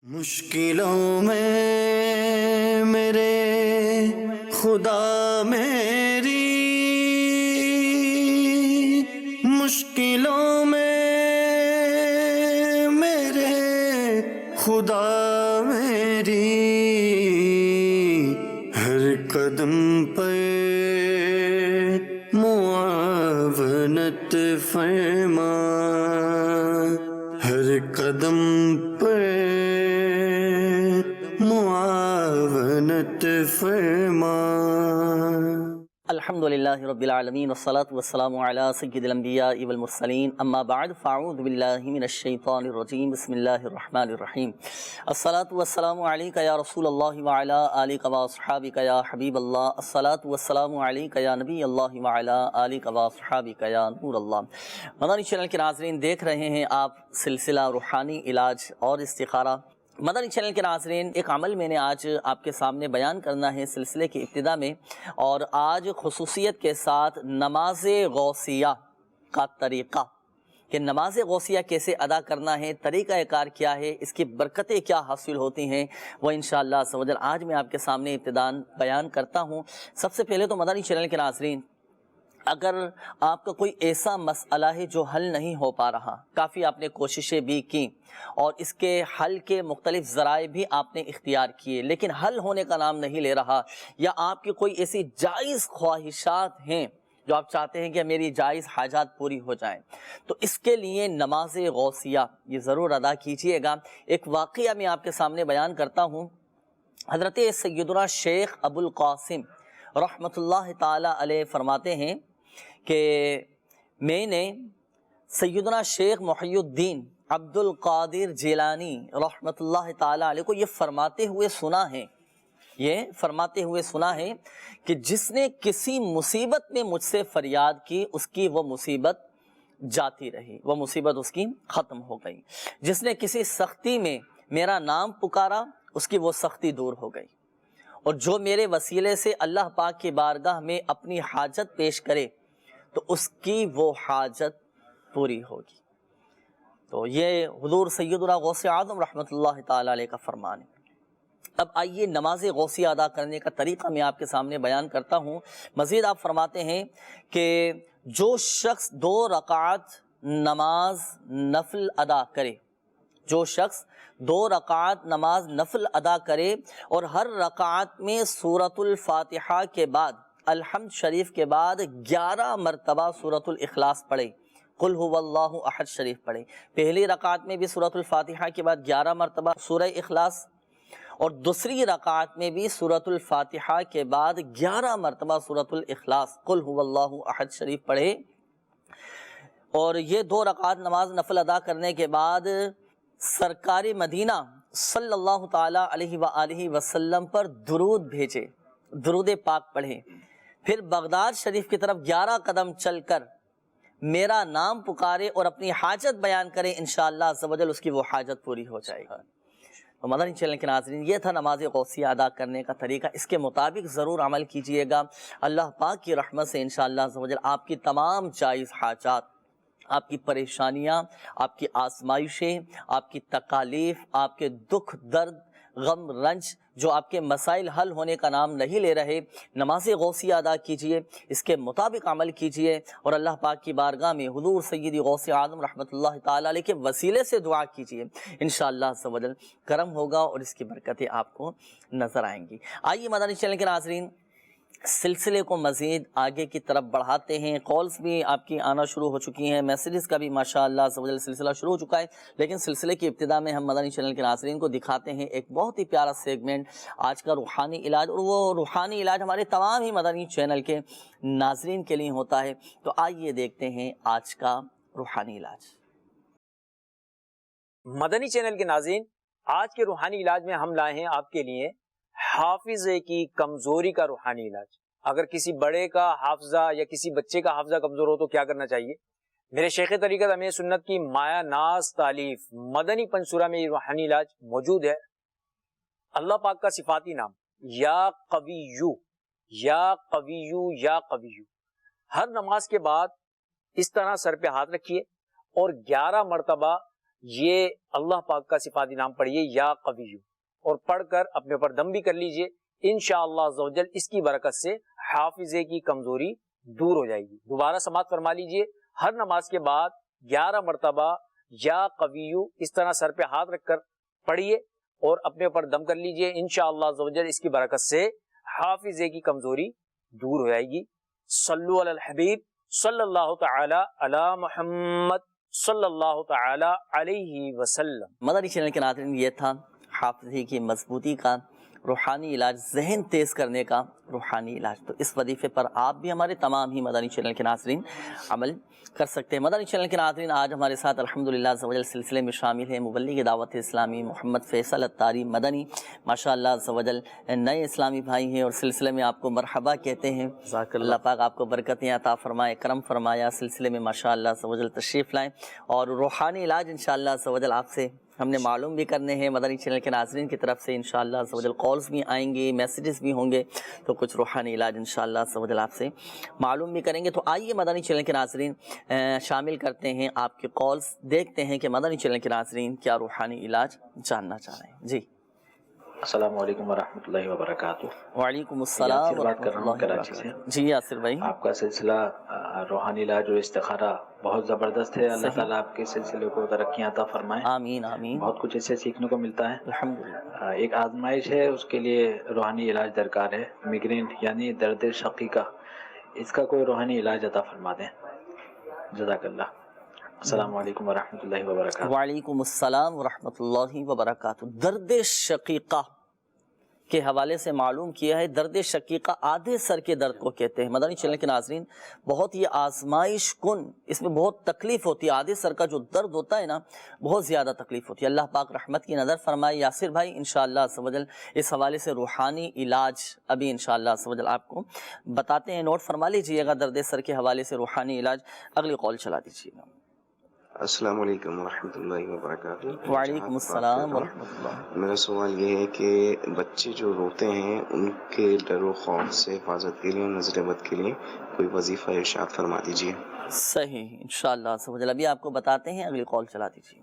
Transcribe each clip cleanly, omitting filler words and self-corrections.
مشکلوں میں میرے خدا میری، مشکلوں میں میرے خدا میری، ہر قدم پہ معاونت فرما، ہر قدم پہ معاونت فرما۔ الحمدللہ رب العالمین والصلاة والسلام علی سید الانبیاء والمرسلین، اما بعد فاعوذ باللہ من الشیطان الرجیم، بسم اللہ الرحمن الرحیم۔ الصلاة والسلام علیک یا رسول اللہ وعلی آلک واصحابک یا حبیب اللہ، الصلاة والسلام علیک یا نبی اللہ وعلی آلک واصحابک یا نور اللہ۔ مدنی چینل کے ناظرین، دیکھ رہے ہیں آپ سلسلہ روحانی علاج اور استخارہ۔ مدنی چینل کے ناظرین، ایک عمل میں نے آج آپ کے سامنے بیان کرنا ہے سلسلے کی ابتدا میں، اور آج خصوصیت کے ساتھ نماز غوثیہ کا طریقہ، کہ نماز غوثیہ کیسے ادا کرنا ہے، طریقہ کار کیا ہے، اس کی برکتیں کیا حاصل ہوتی ہیں، وہ انشاءاللہ عز و جل آج میں آپ کے سامنے ابتداً بیان کرتا ہوں۔ سب سے پہلے تو مدنی چینل کے ناظرین، اگر آپ کا کوئی ایسا مسئلہ ہے جو حل نہیں ہو پا رہا، کافی آپ نے کوششیں بھی کی اور اس کے حل کے مختلف ذرائع بھی آپ نے اختیار کیے، لیکن حل ہونے کا نام نہیں لے رہا، یا آپ کی کوئی ایسی جائز خواہشات ہیں جو آپ چاہتے ہیں کہ میری جائز حاجات پوری ہو جائیں، تو اس کے لیے نماز غوثیہ یہ ضرور ادا کیجئے گا۔ ایک واقعہ میں آپ کے سامنے بیان کرتا ہوں۔ حضرت سیدنا شیخ ابو القاسم رحمۃ اللہ تعالی علیہ فرماتے ہیں کہ میں نے سیدنا شیخ محی الدین عبد القادر جیلانی رحمۃ اللہ تعالی علیہ کو یہ فرماتے ہوئے سنا ہے کہ جس نے کسی مصیبت میں مجھ سے فریاد کی، اس کی وہ مصیبت جاتی رہی، وہ مصیبت اس کی ختم ہو گئی۔ جس نے کسی سختی میں میرا نام پکارا، اس کی وہ سختی دور ہو گئی، اور جو میرے وسیلے سے اللہ پاک کی بارگاہ میں اپنی حاجت پیش کرے تو اس کی وہ حاجت پوری ہوگی۔ تو یہ حضور سیدنا غوث اعظم رحمۃ اللہ تعالی علیہ کا فرمان ہے۔ اب آئیے نماز غوثیہ ادا کرنے کا طریقہ میں آپ کے سامنے بیان کرتا ہوں۔ مزید آپ فرماتے ہیں کہ جو شخص 2 رکعت نماز نفل ادا کرے، جو شخص 2 رکعت نماز نفل ادا کرے اور ہر رکعت میں سورۃ الفاتحہ کے بعد، الحمد شریف کے بعد 11 مرتبہ سورۃ الاخلاص پڑھے، قل هو اللہ احد شریف پڑھے۔ پہلی رکعت میں بھی سورۃ الفاتحہ کے بعد 11 مرتبہ سورہ اخلاص، اور دوسری رکعت میں بھی سورۃ الفاتحہ کے بعد 11 مرتبہ سورۃ الاخلاص قل هو اللہ احد شریف پڑھے۔ اور یہ 2 رکعت نماز نفل ادا کرنے کے بعد سرکار مدینہ صلی اللہ تعالی علیہ وآلہ وسلم پر درود بھیجے، درود پاک پڑھے، پھر بغداد شریف کی طرف 11 قدم چل کر میرا نام پکارے اور اپنی حاجت بیان کرے، انشاءاللہ عز و جل اس کی وہ حاجت پوری ہو جائے گی۔ تو مدنی چینل کے ناظرین، یہ تھا نماز غوثیہ ادا کرنے کا طریقہ، اس کے مطابق ضرور عمل کیجئے گا۔ اللہ پاک کی رحمت سے انشاءاللہ عز و جل آپ کی تمام جائز حاجات، آپ کی پریشانیاں، آپ کی آزمائشیں، آپ کی تکالیف، آپ کے دکھ درد غم رنج، جو آپ کے مسائل حل ہونے کا نام نہیں لے رہے، نماز غوثیہ ادا کیجئے، اس کے مطابق عمل کیجئے، اور اللہ پاک کی بارگاہ میں حضور سیدی غوث اعظم رحمۃ اللہ تعالی علیہ کے وسیلے سے دعا کیجئے، انشاءاللہ عز و جل کرم ہوگا اور اس کی برکتیں آپ کو نظر آئیں گی۔ آئیے مدنی چینل کے ناظرین، سلسلے کو مزید آگے کی طرف بڑھاتے ہیں۔ کالز بھی آپ کی آنا شروع ہو چکی ہیں، میسیجز کا بھی ماشاءاللہ عز و جل سلسلہ شروع ہو چکا ہے، لیکن سلسلے کی ابتدا میں ہم مدنی چینل کے ناظرین کو دکھاتے ہیں ایک بہت ہی پیارا سیگمنٹ، آج کا روحانی علاج، اور وہ روحانی علاج ہمارے تمام ہی مدنی چینل کے ناظرین کے لیے ہوتا ہے۔ تو آئیے دیکھتے ہیں آج کا روحانی علاج۔ مدنی چینل کے ناظرین، آج کے روحانی علاج میں ہم لائے ہیں آپ کے لیے حافظے کی کمزوری کا روحانی علاج۔ اگر کسی بڑے کا حافظہ یا کسی بچے کا حافظہ کمزور ہو تو کیا کرنا چاہیے؟ میرے شیخ طریقت امیر سنت کی مایا ناز تالیف مدنی پنسورہ میں یہ روحانی علاج موجود ہے۔ اللہ پاک کا صفاتی نام یا قویو، یا قویو، یا قویو، ہر نماز کے بعد اس طرح سر پہ ہاتھ رکھیے اور 11 مرتبہ یہ اللہ پاک کا صفاتی نام پڑھیے یا قویو، اور پڑھ کر اپنے اوپر دم بھی کر لیجئے. انشاءاللہ عز و جل اس کی برکت سے حافظے کی کمزوری دور ہو جائے گی. دوبارہ سماعت فرما لیجئے، ہر نماز کے بعد 11 مرتبہ یا قویو اس طرح سر پہ ہاتھ رکھ کر پڑھیے اور اپنے اوپر دم کر لیجئے. انشاءاللہ عز و جل اس کی برکت سے حافظے کی کمزوری دور ہو جائے گی. صلو علی الحبیب صلی اللہ تعالی علی محمد صلی اللہ تعالی علیہ وسلم. مدنی چینل کے ناظرین، یہ تھا حافظے کی مضبوطی کا روحانی علاج، ذہن تیز کرنے کا روحانی علاج. تو اس وظیفے پر آپ بھی ہمارے تمام ہی مدنی چینل کے ناظرین عمل کر سکتے ہیں. مدنی چینل کے ناظرین، آج ہمارے ساتھ الحمدللہ عز و جل سلسلے میں شامل ہیں مبلغ دعوت اسلامی محمد فیصل اتاری مدنی. ماشاءاللہ عز و جل نئے اسلامی بھائی ہیں اور سلسلے میں آپ کو مرحبا کہتے ہیں. اللہ پاک آپ کو برکتیں عطا فرمائے، کرم فرمایا، سلسلے میں ماشاءاللہ عز و جل تشریف لائیں. اور روحانی علاج انشاءاللہ عز و جل آپ سے ہم نے معلوم بھی کرنے ہیں. مدنی چینل کے ناظرین کی طرف سے انشاءاللہ عز و جل کالز بھی آئیں گے، میسیجز بھی ہوں گے، تو کچھ روحانی علاج انشاءاللہ عز و جل آپ سے معلوم بھی کریں گے. تو آئیے مدنی چینل کے ناظرین شامل کرتے ہیں آپ کے کالز، دیکھتے ہیں کہ مدنی چینل کے ناظرین کیا روحانی علاج جاننا چاہ رہے ہیں. جی السلام علیکم ورحمۃ اللہ وبرکاتہ. وعلیکم السلام ورحمۃ اللہ کراچی سے. وبرکاتہ. جی یاسر بھائی، آپ کا سلسلہ روحانی علاج اور استخارہ بہت زبردست ہے. اللہ تعالیٰ آپ کے سلسلے کو ترقیاں عطا فرمائے. آمین آمین. بہت کچھ اس سے سیکھنے کو ملتا ہے. الحمدللہ. ایک آزمائش ہے، اس کے لیے روحانی علاج درکار ہے. میگرین یعنی درد شقیقہ، اس کا کوئی روحانی علاج عطا فرما دیں. جزاک اللہ. السلام علیکم ورحمۃ اللہ وبرکاتہ. وعلیکم السلام ورحمۃ اللہ وبرکاتہ. درد شقیقہ کے حوالے سے معلوم کیا ہے. درد شقیقہ آدھے سر کے درد کو کہتے ہیں. مدنی چینل کے ناظرین، بہت یہ آزمائش کن، اس میں بہت تکلیف ہوتی ہے. آدھے سر کا جو درد ہوتا ہے نا، بہت زیادہ تکلیف ہوتی ہے. اللہ پاک رحمت کی نظر فرمائے. یاسر بھائی انشاءاللہ عز و جل اس حوالے سے روحانی علاج ابھی انشاءاللہ عز و جل آپ کو بتاتے ہیں. نوٹ فرما لیجئے گا درد سر کے حوالے سے روحانی علاج. اگلی کال چلا دیجیے گا. السلام علیکم ورحمۃ اللہ وبرکاتہ. وعلیکم السلام ورحمۃ اللہ. میرا سوال یہ ہے کہ بچے جو روتے ہیں ان کے ڈر و خوف سے حفاظت کے لیے اور نظر بد کے لیے کوئی وظیفہ ارشاد فرما دیجیے. صحیح، انشاءاللہ عز و جل ابھی آپ کو بتاتے ہیں. اگلی کال چلا دیجیے.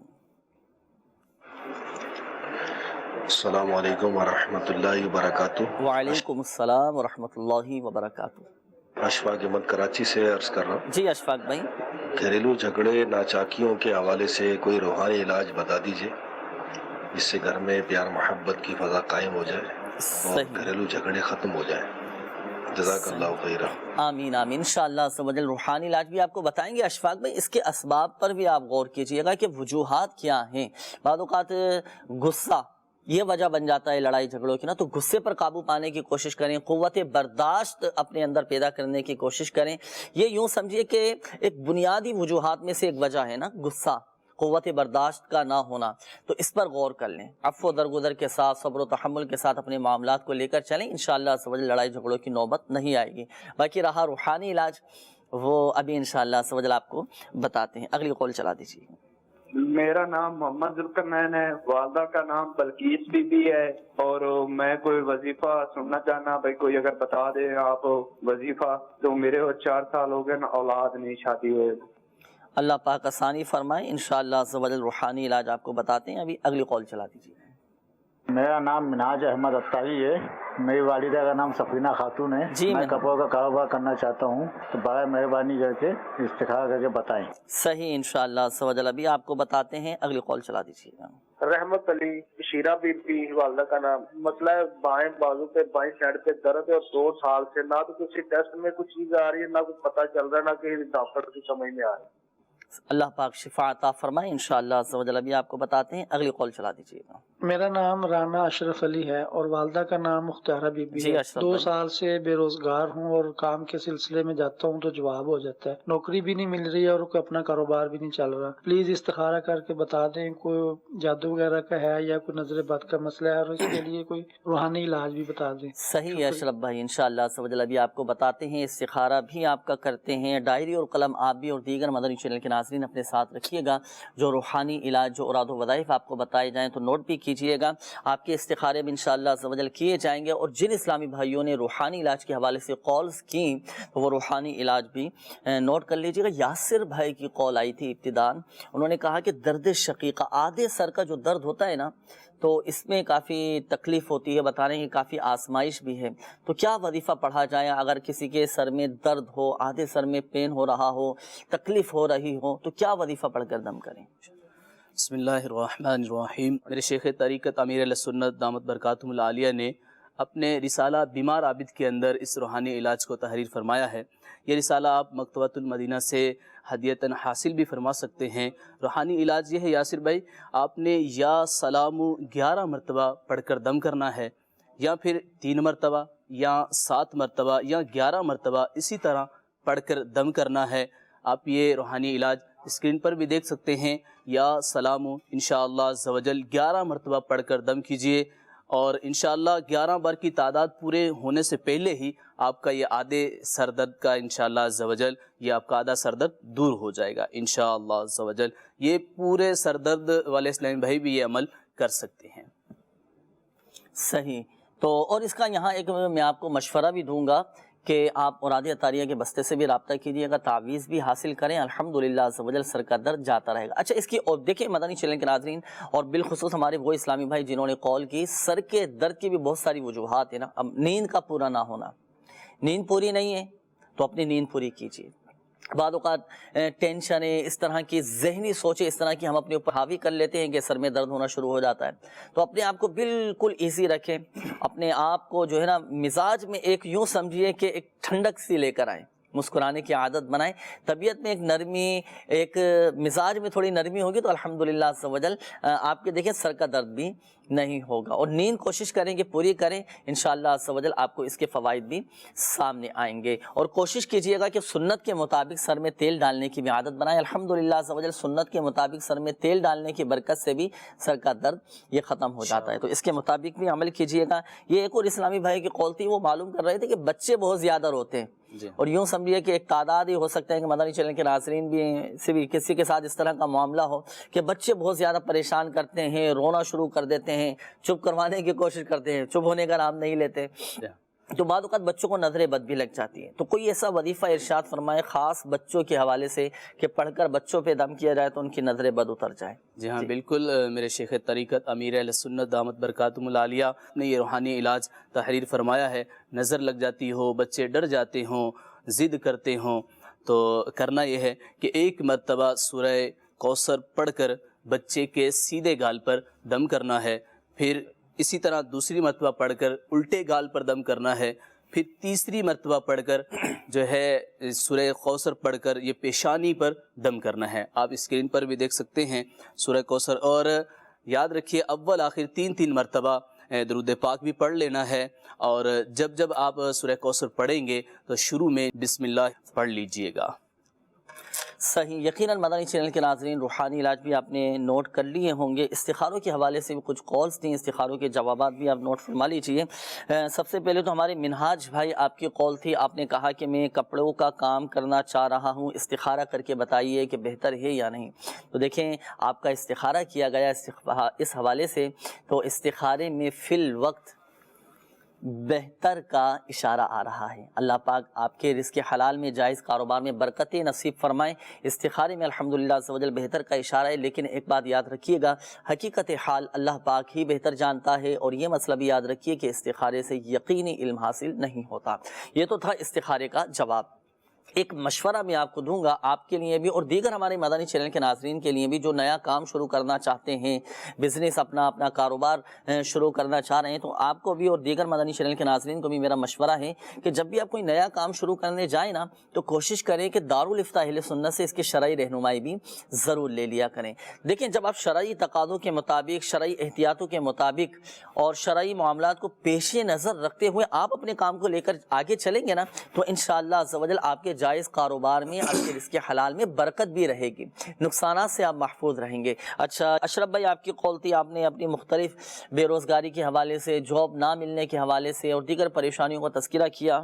السلام علیکم ورحمۃ اللہ وبرکاتہ. وعلیکم السلام ورحمۃ اللہ وبرکاتہ. اشفاق احمد کراچی سے عرض کر رہا ہوں. جی اشفاق بھائی، گھریلو جھگڑے ناچاکیوں کے حوالے سے کوئی روحانی علاج بتا دیجیے جس سے گھر میں پیار محبت کی فضا قائم ہو جائے اور صحیح. گھریلو جھگڑے ختم ہو جائیں. جزاک اللہ خیرہ. آمین آمین. انشاءاللہ عز و جل روحانی علاج بھی آپ کو بتائیں گے. اشفاق بھائی، اس کے اسباب پر بھی آپ غور کیجئے گا کہ وجوہات کیا ہیں. بعض اوقات غصہ یہ وجہ بن جاتا ہے لڑائی جھگڑوں کی نا، تو غصے پر قابو پانے کی کوشش کریں. قوت برداشت اپنے اندر پیدا کرنے کی کوشش کریں. یہ یوں سمجھیے کہ ایک بنیادی وجوہات میں سے ایک وجہ ہے نا غصہ، قوت برداشت کا نہ ہونا. تو اس پر غور کر لیں. عفو و درگزر کے ساتھ، صبر و تحمل کے ساتھ اپنے معاملات کو لے کر چلیں. انشاءاللہ عز و جل لڑائی جھگڑوں کی نوبت نہیں آئے گی. باقی رہا روحانی علاج، وہ ابھی انشاءاللہ عز و جل آپ کو بتاتے ہیں. اگلی قول چلا دیجیے. میرا نام محمد ذوالقرنین ہے، والدہ کا نام بلقیس بی بی ہے، اور میں کوئی وظیفہ سننا چاہنا. بھائی کوئی اگر بتا دیں آپ وظیفہ. تو میرے 4 سال ہو گئے نا، اولاد نہیں، شادی ہوئے. اللہ پاک آسانی فرمائے. انشاءاللہ عز و جل روحانی علاج آپ کو بتاتے ہیں. ابھی اگلی قول چلا دیجیے. میرا نام مناج احمد اتاری ہے. میری والدہ کا نام سفینہ خاتون ہے. جی، میں کپڑوں کا کاروبار کرنا چاہتا ہوں، تو برائے مہربانی کر کے استخارہ کر کے بتائیں. صحیح، انشاءاللہ عز و جل ابھی آپ کو بتاتے ہیں. اگلی قول چلا دیجیے گا. رحمت علی شیرہ بی بی، والدہ کا نام. مسئلہ ہے بائیں بازو پہ، بائیں سائڈ پہ درد ہے، اور 2 سال سے نہ تو کسی ٹیسٹ میں کچھ چیز آ رہی ہے، نہ کچھ پتہ چل رہا ہے، نہ کہ ڈاکٹر کی سمجھ میں آ رہی ہے. اللہ پاک شفا عطا فرمائے. انشاءاللہ عز و جل ابھی آپ کو بتاتے ہیں. اگلی قول چلا دیجیے گا. میرا نام رانا اشرف علی ہے اور والدہ کا نام مختارہ بی بی جی ہے. اشرف 2 بھائی. سال سے بے روزگار ہوں اور کام کے سلسلے میں جاتا ہوں تو جواب ہو جاتا ہے. نوکری بھی نہیں مل رہی ہے اور کوئی اپنا کاروبار بھی نہیں چل رہا. پلیز استخارہ کر کے بتا دیں کوئی جادو وغیرہ کا ہے یا کوئی نظر بد کا مسئلہ ہے، اور اس کے لیے کوئی روحانی علاج بھی بتا دیں. صحیح ہے اشرف بھائی. انشاءاللہ عز و جل ابھی آپ کو بتاتے ہیں. استخارہ بھی آپ کا کرتے ہیں. ڈائری اور قلم آپ بھی اور دیگر مدنی چینل کے ناظرین اپنے ساتھ رکھیے گا. جو روحانی علاج، جو اوراد و وظائف آپ کو بتائے جائیں تو نوٹ بھی کیجیے گا. آپ کے استخارے بھی انشاءاللہ عز و جل کیے جائیں گے. اور جن اسلامی بھائیوں نے روحانی علاج کے حوالے سے کالز کی تو وہ روحانی علاج بھی نوٹ کر لیجیے گا. یاسر بھائی کی کال آئی تھی ابتداءً، انہوں نے کہا کہ درد شقیقہ، آدھے سر کا جو درد ہوتا ہے نا تو اس میں کافی تکلیف ہوتی ہے، بتا رہے ہیں کہ کافی آزمائش بھی ہے. تو کیا وظیفہ پڑھا جائے اگر کسی کے سر میں درد ہو، آدھے سر میں پین ہو رہا ہو، تکلیف ہو رہی ہو، تو کیا وظیفہ پڑھ کر دم کریں؟ بسم اللہ الرحمن الرحیم. میرے شیخ طریقت امیر اہل سنت دامت برکاتہم العالیہ نے اپنے رسالہ بیمار عابد کے اندر اس روحانی علاج کو تحریر فرمایا ہے. یہ رسالہ آپ مکتبۃ المدینہ سے ہدیتاً حاصل بھی فرما سکتے ہیں. روحانی علاج یہ ہے یاسر بھائی، آپ نے یا سلام 11 مرتبہ پڑھ کر دم کرنا ہے، یا پھر 3 مرتبہ یا 7 مرتبہ یا 11 مرتبہ اسی طرح پڑھ کر دم کرنا ہے. آپ یہ روحانی علاج اسکرین پر بھی دیکھ سکتے ہیں. یا سلام انشاءاللہ عز و جل 11 مرتبہ پڑھ کر دم کیجئے، اور انشاءاللہ 11 بار کی تعداد پورے ہونے سے پہلے ہی آپ کا یہ آدھے سر درد کا انشاءاللہ عز و جل یہ آپ کا آدھا سر درد دور ہو جائے گا انشاءاللہ عز و جل. یہ پورے سر درد والے اسلامی بھائی بھی یہ عمل کر سکتے ہیں. صحیح. تو اور اس کا یہاں ایک میں آپ کو مشورہ بھی دوں گا کہ آپ اوراد عطاریہ کے بستے سے بھی رابطہ کیجیے گا، تعویذ بھی حاصل کریں، الحمدللہ عز و جل سر کا درد جاتا رہے گا. اچھا اس کی اور دیکھیں مدنی چینل کے ناظرین اور بالخصوص ہمارے وہ اسلامی بھائی جنہوں نے کال کی، سر کے درد کی بھی بہت ساری وجوہات ہیں نا. اب نیند کا پورا نہ ہونا، نیند پوری نہیں ہے تو اپنی نیند پوری کیجیے. بعض اوقات ٹینشنیں، اس طرح کی ذہنی سوچیں اس طرح کی ہم اپنے اوپر حاوی کر لیتے ہیں کہ سر میں درد ہونا شروع ہو جاتا ہے. تو اپنے آپ کو بالکل ایزی رکھیں، اپنے آپ کو جو ہے نا مزاج میں ایک یوں سمجھیے کہ ایک ٹھنڈک سی لے کر آئیں، مسکرانے کی عادت بنائیں. طبیعت میں ایک نرمی، ایک مزاج میں تھوڑی نرمی ہوگی تو الحمدللہ عز و جل آپ کے دیکھیں سر کا درد بھی نہیں ہوگا. اور نیند کوشش کریں کہ پوری کریں، انشاءاللہ عز و جل آپ کو اس کے فوائد بھی سامنے آئیں گے. اور کوشش کیجئے گا کہ سنت کے مطابق سر میں تیل ڈالنے کی بھی عادت بنائیں. الحمدللہ عز و جل سنت کے مطابق سر میں تیل ڈالنے کی برکت سے بھی سر کا درد یہ ختم ہو جاتا ہے. تو اس کے مطابق بھی عمل کیجئے گا. یہ ایک اور اسلامی بھائی کی قول تھی، وہ معلوم کر رہے تھے کہ بچے بہت زیادہ روتے ہیں اور یوں سمجھیے کہ ایک تعداد ہی ہو سکتا ہے کہ مدنی چینل کے ناظرین بھی سے بھی کسی کے ساتھ اس طرح کا معاملہ ہو کہ بچے بہت زیادہ پریشان کرتے ہیں، رونا شروع کر دیتے ہیں، چپ کروانے کی کوشش کرتے ہیں، چپ ہونے کا نام نہیں لیتے. تو بعض اوقات بچوں کو نظر بد بھی لگ جاتی ہے. تو کوئی ایسا وظیفہ ارشاد فرمائے خاص بچوں کے حوالے سے کہ پڑھ کر بچوں پہ دم کیا جائے تو ان کی نظر بد اتر جائے. جی ہاں بالکل. میرے شیخ طریقت امیر اہل سنت دامت برکاتہم العالیہ نے یہ روحانی علاج تحریر فرمایا ہے. نظر لگ جاتی ہو، بچے ڈر جاتے ہوں، ضد کرتے ہوں، تو کرنا یہ ہے کہ 1 مرتبہ سورہ کوثر پڑھ کر بچے کے سیدھے گال پر دم کرنا ہے، پھر اسی طرح دوسری مرتبہ پڑھ کر الٹے گال پر دم کرنا ہے، پھر تیسری مرتبہ پڑھ کر جو ہے سورہ کوثر پڑھ کر یہ پیشانی پر دم کرنا ہے. آپ اسکرین پر بھی دیکھ سکتے ہیں سورہ کوثر. اور یاد رکھیے اول آخر 3 مرتبہ درود پاک بھی پڑھ لینا ہے. اور جب آپ سورہ کوثر پڑھیں گے تو شروع میں بسم اللہ پڑھ لیجئے گا. صحیح. یقیناً مدنی چینل کے ناظرین روحانی علاج بھی آپ نے نوٹ کر لیے ہوں گے. استخاروں کے حوالے سے بھی کچھ کالز تھیں، استخاروں کے جوابات بھی آپ نوٹ فرما لیجیے. سب سے پہلے تو ہمارے منہاج بھائی آپ کی کال تھی. آپ نے کہا کہ میں کپڑوں کا کام کرنا چاہ رہا ہوں، استخارہ کر کے بتائیے کہ بہتر ہے یا نہیں. تو دیکھیں آپ کا استخارہ کیا گیا اس حوالے سے، تو استخارے میں فی الوقت بہتر کا اشارہ آ رہا ہے. اللہ پاک آپ کے رزق حلال میں، جائز کاروبار میں برکت نصیب فرمائیں. استخارے میں الحمدللہ عز و جل بہتر کا اشارہ ہے. لیکن ایک بات یاد رکھیے گا، حقیقت حال اللہ پاک ہی بہتر جانتا ہے. اور یہ مسئلہ بھی یاد رکھیے کہ استخارے سے یقینی علم حاصل نہیں ہوتا. یہ تو تھا استخارے کا جواب. ایک مشورہ میں آپ کو دوں گا آپ کے لیے بھی اور دیگر ہمارے مدنی چینل کے ناظرین کے لیے بھی جو نیا کام شروع کرنا چاہتے ہیں، بزنس اپنا کاروبار شروع کرنا چاہ رہے ہیں، تو آپ کو بھی اور دیگر مدنی چینل کے ناظرین کو بھی میرا مشورہ ہے کہ جب بھی آپ کوئی نیا کام شروع کرنے جائیں نا تو کوشش کریں کہ دارالفتہ اہل سنت سے اس کی شرعی رہنمائی بھی ضرور لے لیا کریں. دیکھیں جب آپ شرعی تقاضوں کے مطابق، شرعی احتیاطوں کے مطابق اور شرعی معاملات کو پیش نظر رکھتے ہوئے آپ اپنے کام کو لے کر آگے چلیں گے نا تو انشاءاللہ عز و جل آپ کے جائز کاروبار میں، آپ کے رزق حلال میں برکت بھی رہے گی، نقصانات سے آپ محفوظ رہیں گے. اچھا اشرف بھائی آپ کی قول تھی، آپ نے اپنی مختلف بے روزگاری کے حوالے سے، جاب نہ ملنے کے حوالے سے اور دیگر پریشانیوں کا تذکرہ کیا.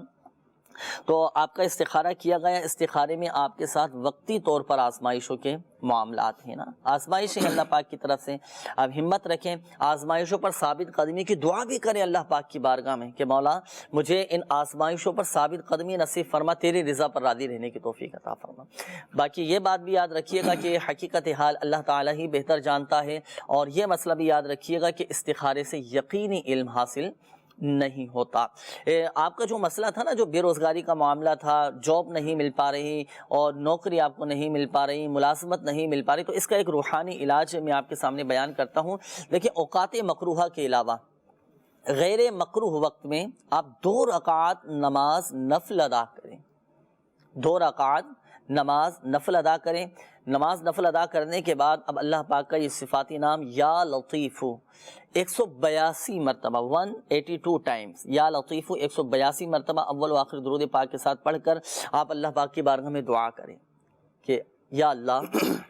تو آپ کا استخارہ کیا گیا، استخارے میں آپ کے ساتھ وقتی طور پر آزمائشوں کے معاملات ہیں نا، آزمائشیں اللہ پاک کی طرف سے، آپ ہمت رکھیں، آزمائشوں پر ثابت قدمی کی دعا بھی کریں اللہ پاک کی بارگاہ میں کہ مولا مجھے ان آزمائشوں پر ثابت قدمی نصیب فرما، تیری رضا پر راضی رہنے کی توفیق عطا فرما۔ باقی یہ بات بھی یاد رکھیے گا کہ حقیقت حال اللہ تعالیٰ ہی بہتر جانتا ہے، اور یہ مسئلہ بھی یاد رکھیے گا کہ استخارے سے یقینی علم حاصل نہیں ہوتا۔ آپ کا جو مسئلہ تھا نا، جو بے روزگاری کا معاملہ تھا، جاب نہیں مل پا رہی اور نوکری آپ کو نہیں مل پا رہی، ملازمت نہیں مل پا رہی، تو اس کا ایک روحانی علاج میں آپ کے سامنے بیان کرتا ہوں۔ دیکھیں، اوقات مکروہہ کے علاوہ غیر مکروہ وقت میں آپ 2 رکعات نماز نفل ادا کریں، 2 رکعات نماز نفل ادا کریں۔ نماز نفل ادا کرنے کے بعد اب اللہ پاک کا یہ صفاتی نام یا لطیف 182 مرتبہ 182 ٹائمز، یا لطیف 182 مرتبہ اول و آخر درود پاک کے ساتھ پڑھ کر آپ اللہ پاک کی بارگاہ میں دعا کریں کہ یا اللہ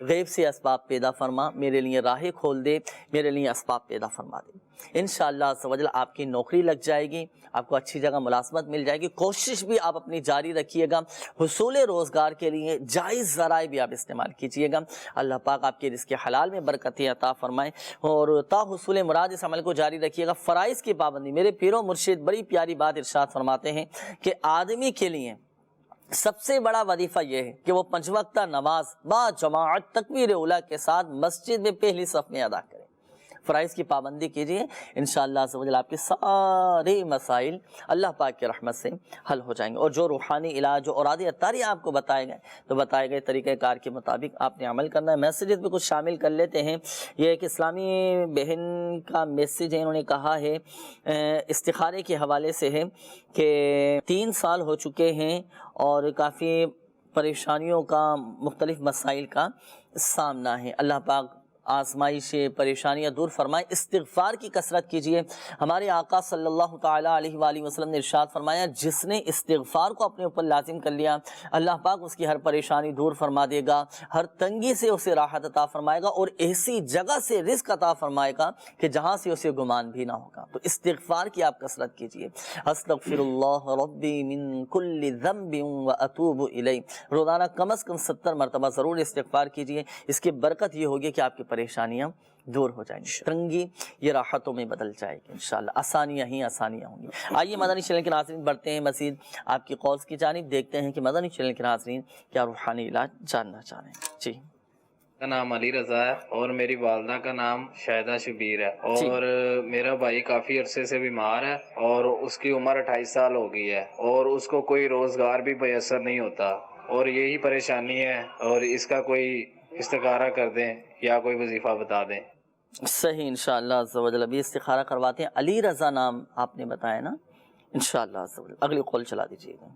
غیب سے اسباب پیدا فرما، میرے لیے راہیں کھول دے، میرے لیے اسباب پیدا فرما دے۔ انشاءاللہ عز و جل آپ کی نوکری لگ جائے گی، آپ کو اچھی جگہ ملازمت مل جائے گی۔ کوشش بھی آپ اپنی جاری رکھیے گا، حصول روزگار کے لیے جائز ذرائع بھی آپ استعمال کیجیے گا۔ اللہ پاک آپ کے رزق حلال میں برکتیں عطا فرمائے، اور تا حصول مراد اس عمل کو جاری رکھیے گا۔ فرائض کی پابندی، میرے پیر و مرشد بڑی پیاری بات ارشاد فرماتے ہیں کہ آدمی کے لیے سب سے بڑا وظیفہ یہ ہے کہ وہ 5 وقتہ نماز با جماعت تکبیر اولیٰ کے ساتھ مسجد میں پہلی صف میں ادا کریں۔ فرائض کی پابندی کیجیے، انشاءاللہ عز و جل آپ کے سارے مسائل اللہ پاک کی رحمت سے حل ہو جائیں گے۔ اور جو روحانی علاج، جو اوراد عطاری آپ کو بتائے گئے، تو بتائے گئے طریقہ کار کے مطابق آپ نے عمل کرنا ہے۔ میسیجز میں کچھ شامل کر لیتے ہیں۔ یہ ایک اسلامی بہن کا میسیج ہے، انہوں نے کہا ہے استخارے کے حوالے سے ہے کہ 3 سال ہو چکے ہیں اور کافی پریشانیوں کا، مختلف مسائل کا سامنا ہے۔ اللہ پاک آزمائشیں، پریشانیاں دور فرمائے۔ استغفار کی کثرت کیجیے۔ ہمارے آقا صلی اللہ تعالیٰ علیہ وآلہ وسلم نے ارشاد فرمایا، جس نے استغفار کو اپنے اوپر لازم کر لیا، اللہ پاک اس کی ہر پریشانی دور فرما دے گا، ہر تنگی سے اسے راحت عطا فرمائے گا، اور ایسی جگہ سے رزق عطا فرمائے گا کہ جہاں سے اسے گمان بھی نہ ہوگا۔ تو استغفار کی آپ کثرت کیجیے۔ استغفر اللہ ربی من کل ذنب واتوب الیہ، روزانہ کم از کم 70 مرتبہ ضرور استغفار کیجیے۔ اس کی برکت یہ ہوگی کہ آپ کی پریشانیاں دور ہو جائیں گی، تنگی یہ راحتوں میں بدل جائے گی انشاءاللہ، آسانیاں ہی آسانیاں ہوں گی۔ آئیے مدنی چینل کے ناظرین بڑھتے ہیں مزید آپ کی کالز کی جانب، دیکھتے ہیں کہ مدنی چینل کے ناظرین کیا روحانی علاج جاننا چاہ رہے ہیں۔ جی، کا نام علی رضا ہے اور میری والدہ کا نام شاہدہ شبیر ہے، اور میرا بھائی کافی عرصے سے بیمار ہے اور اس کی عمر 28 سال ہو گئی ہے، اور اس کو کوئی روزگار بھی میسر نہیں ہوتا، اور یہی پریشانی ہے، اور اس کا کوئی استخارہ کر دیں یا کوئی وظیفہ بتا دیں۔ صحیح، انشاءاللہ عز و جل ابھی استخارہ کرواتے ہیں۔ علی رضا نام آپ نے بتایا نا، انشاءاللہ عز و جل اگلی قول چلا دیجیے گا۔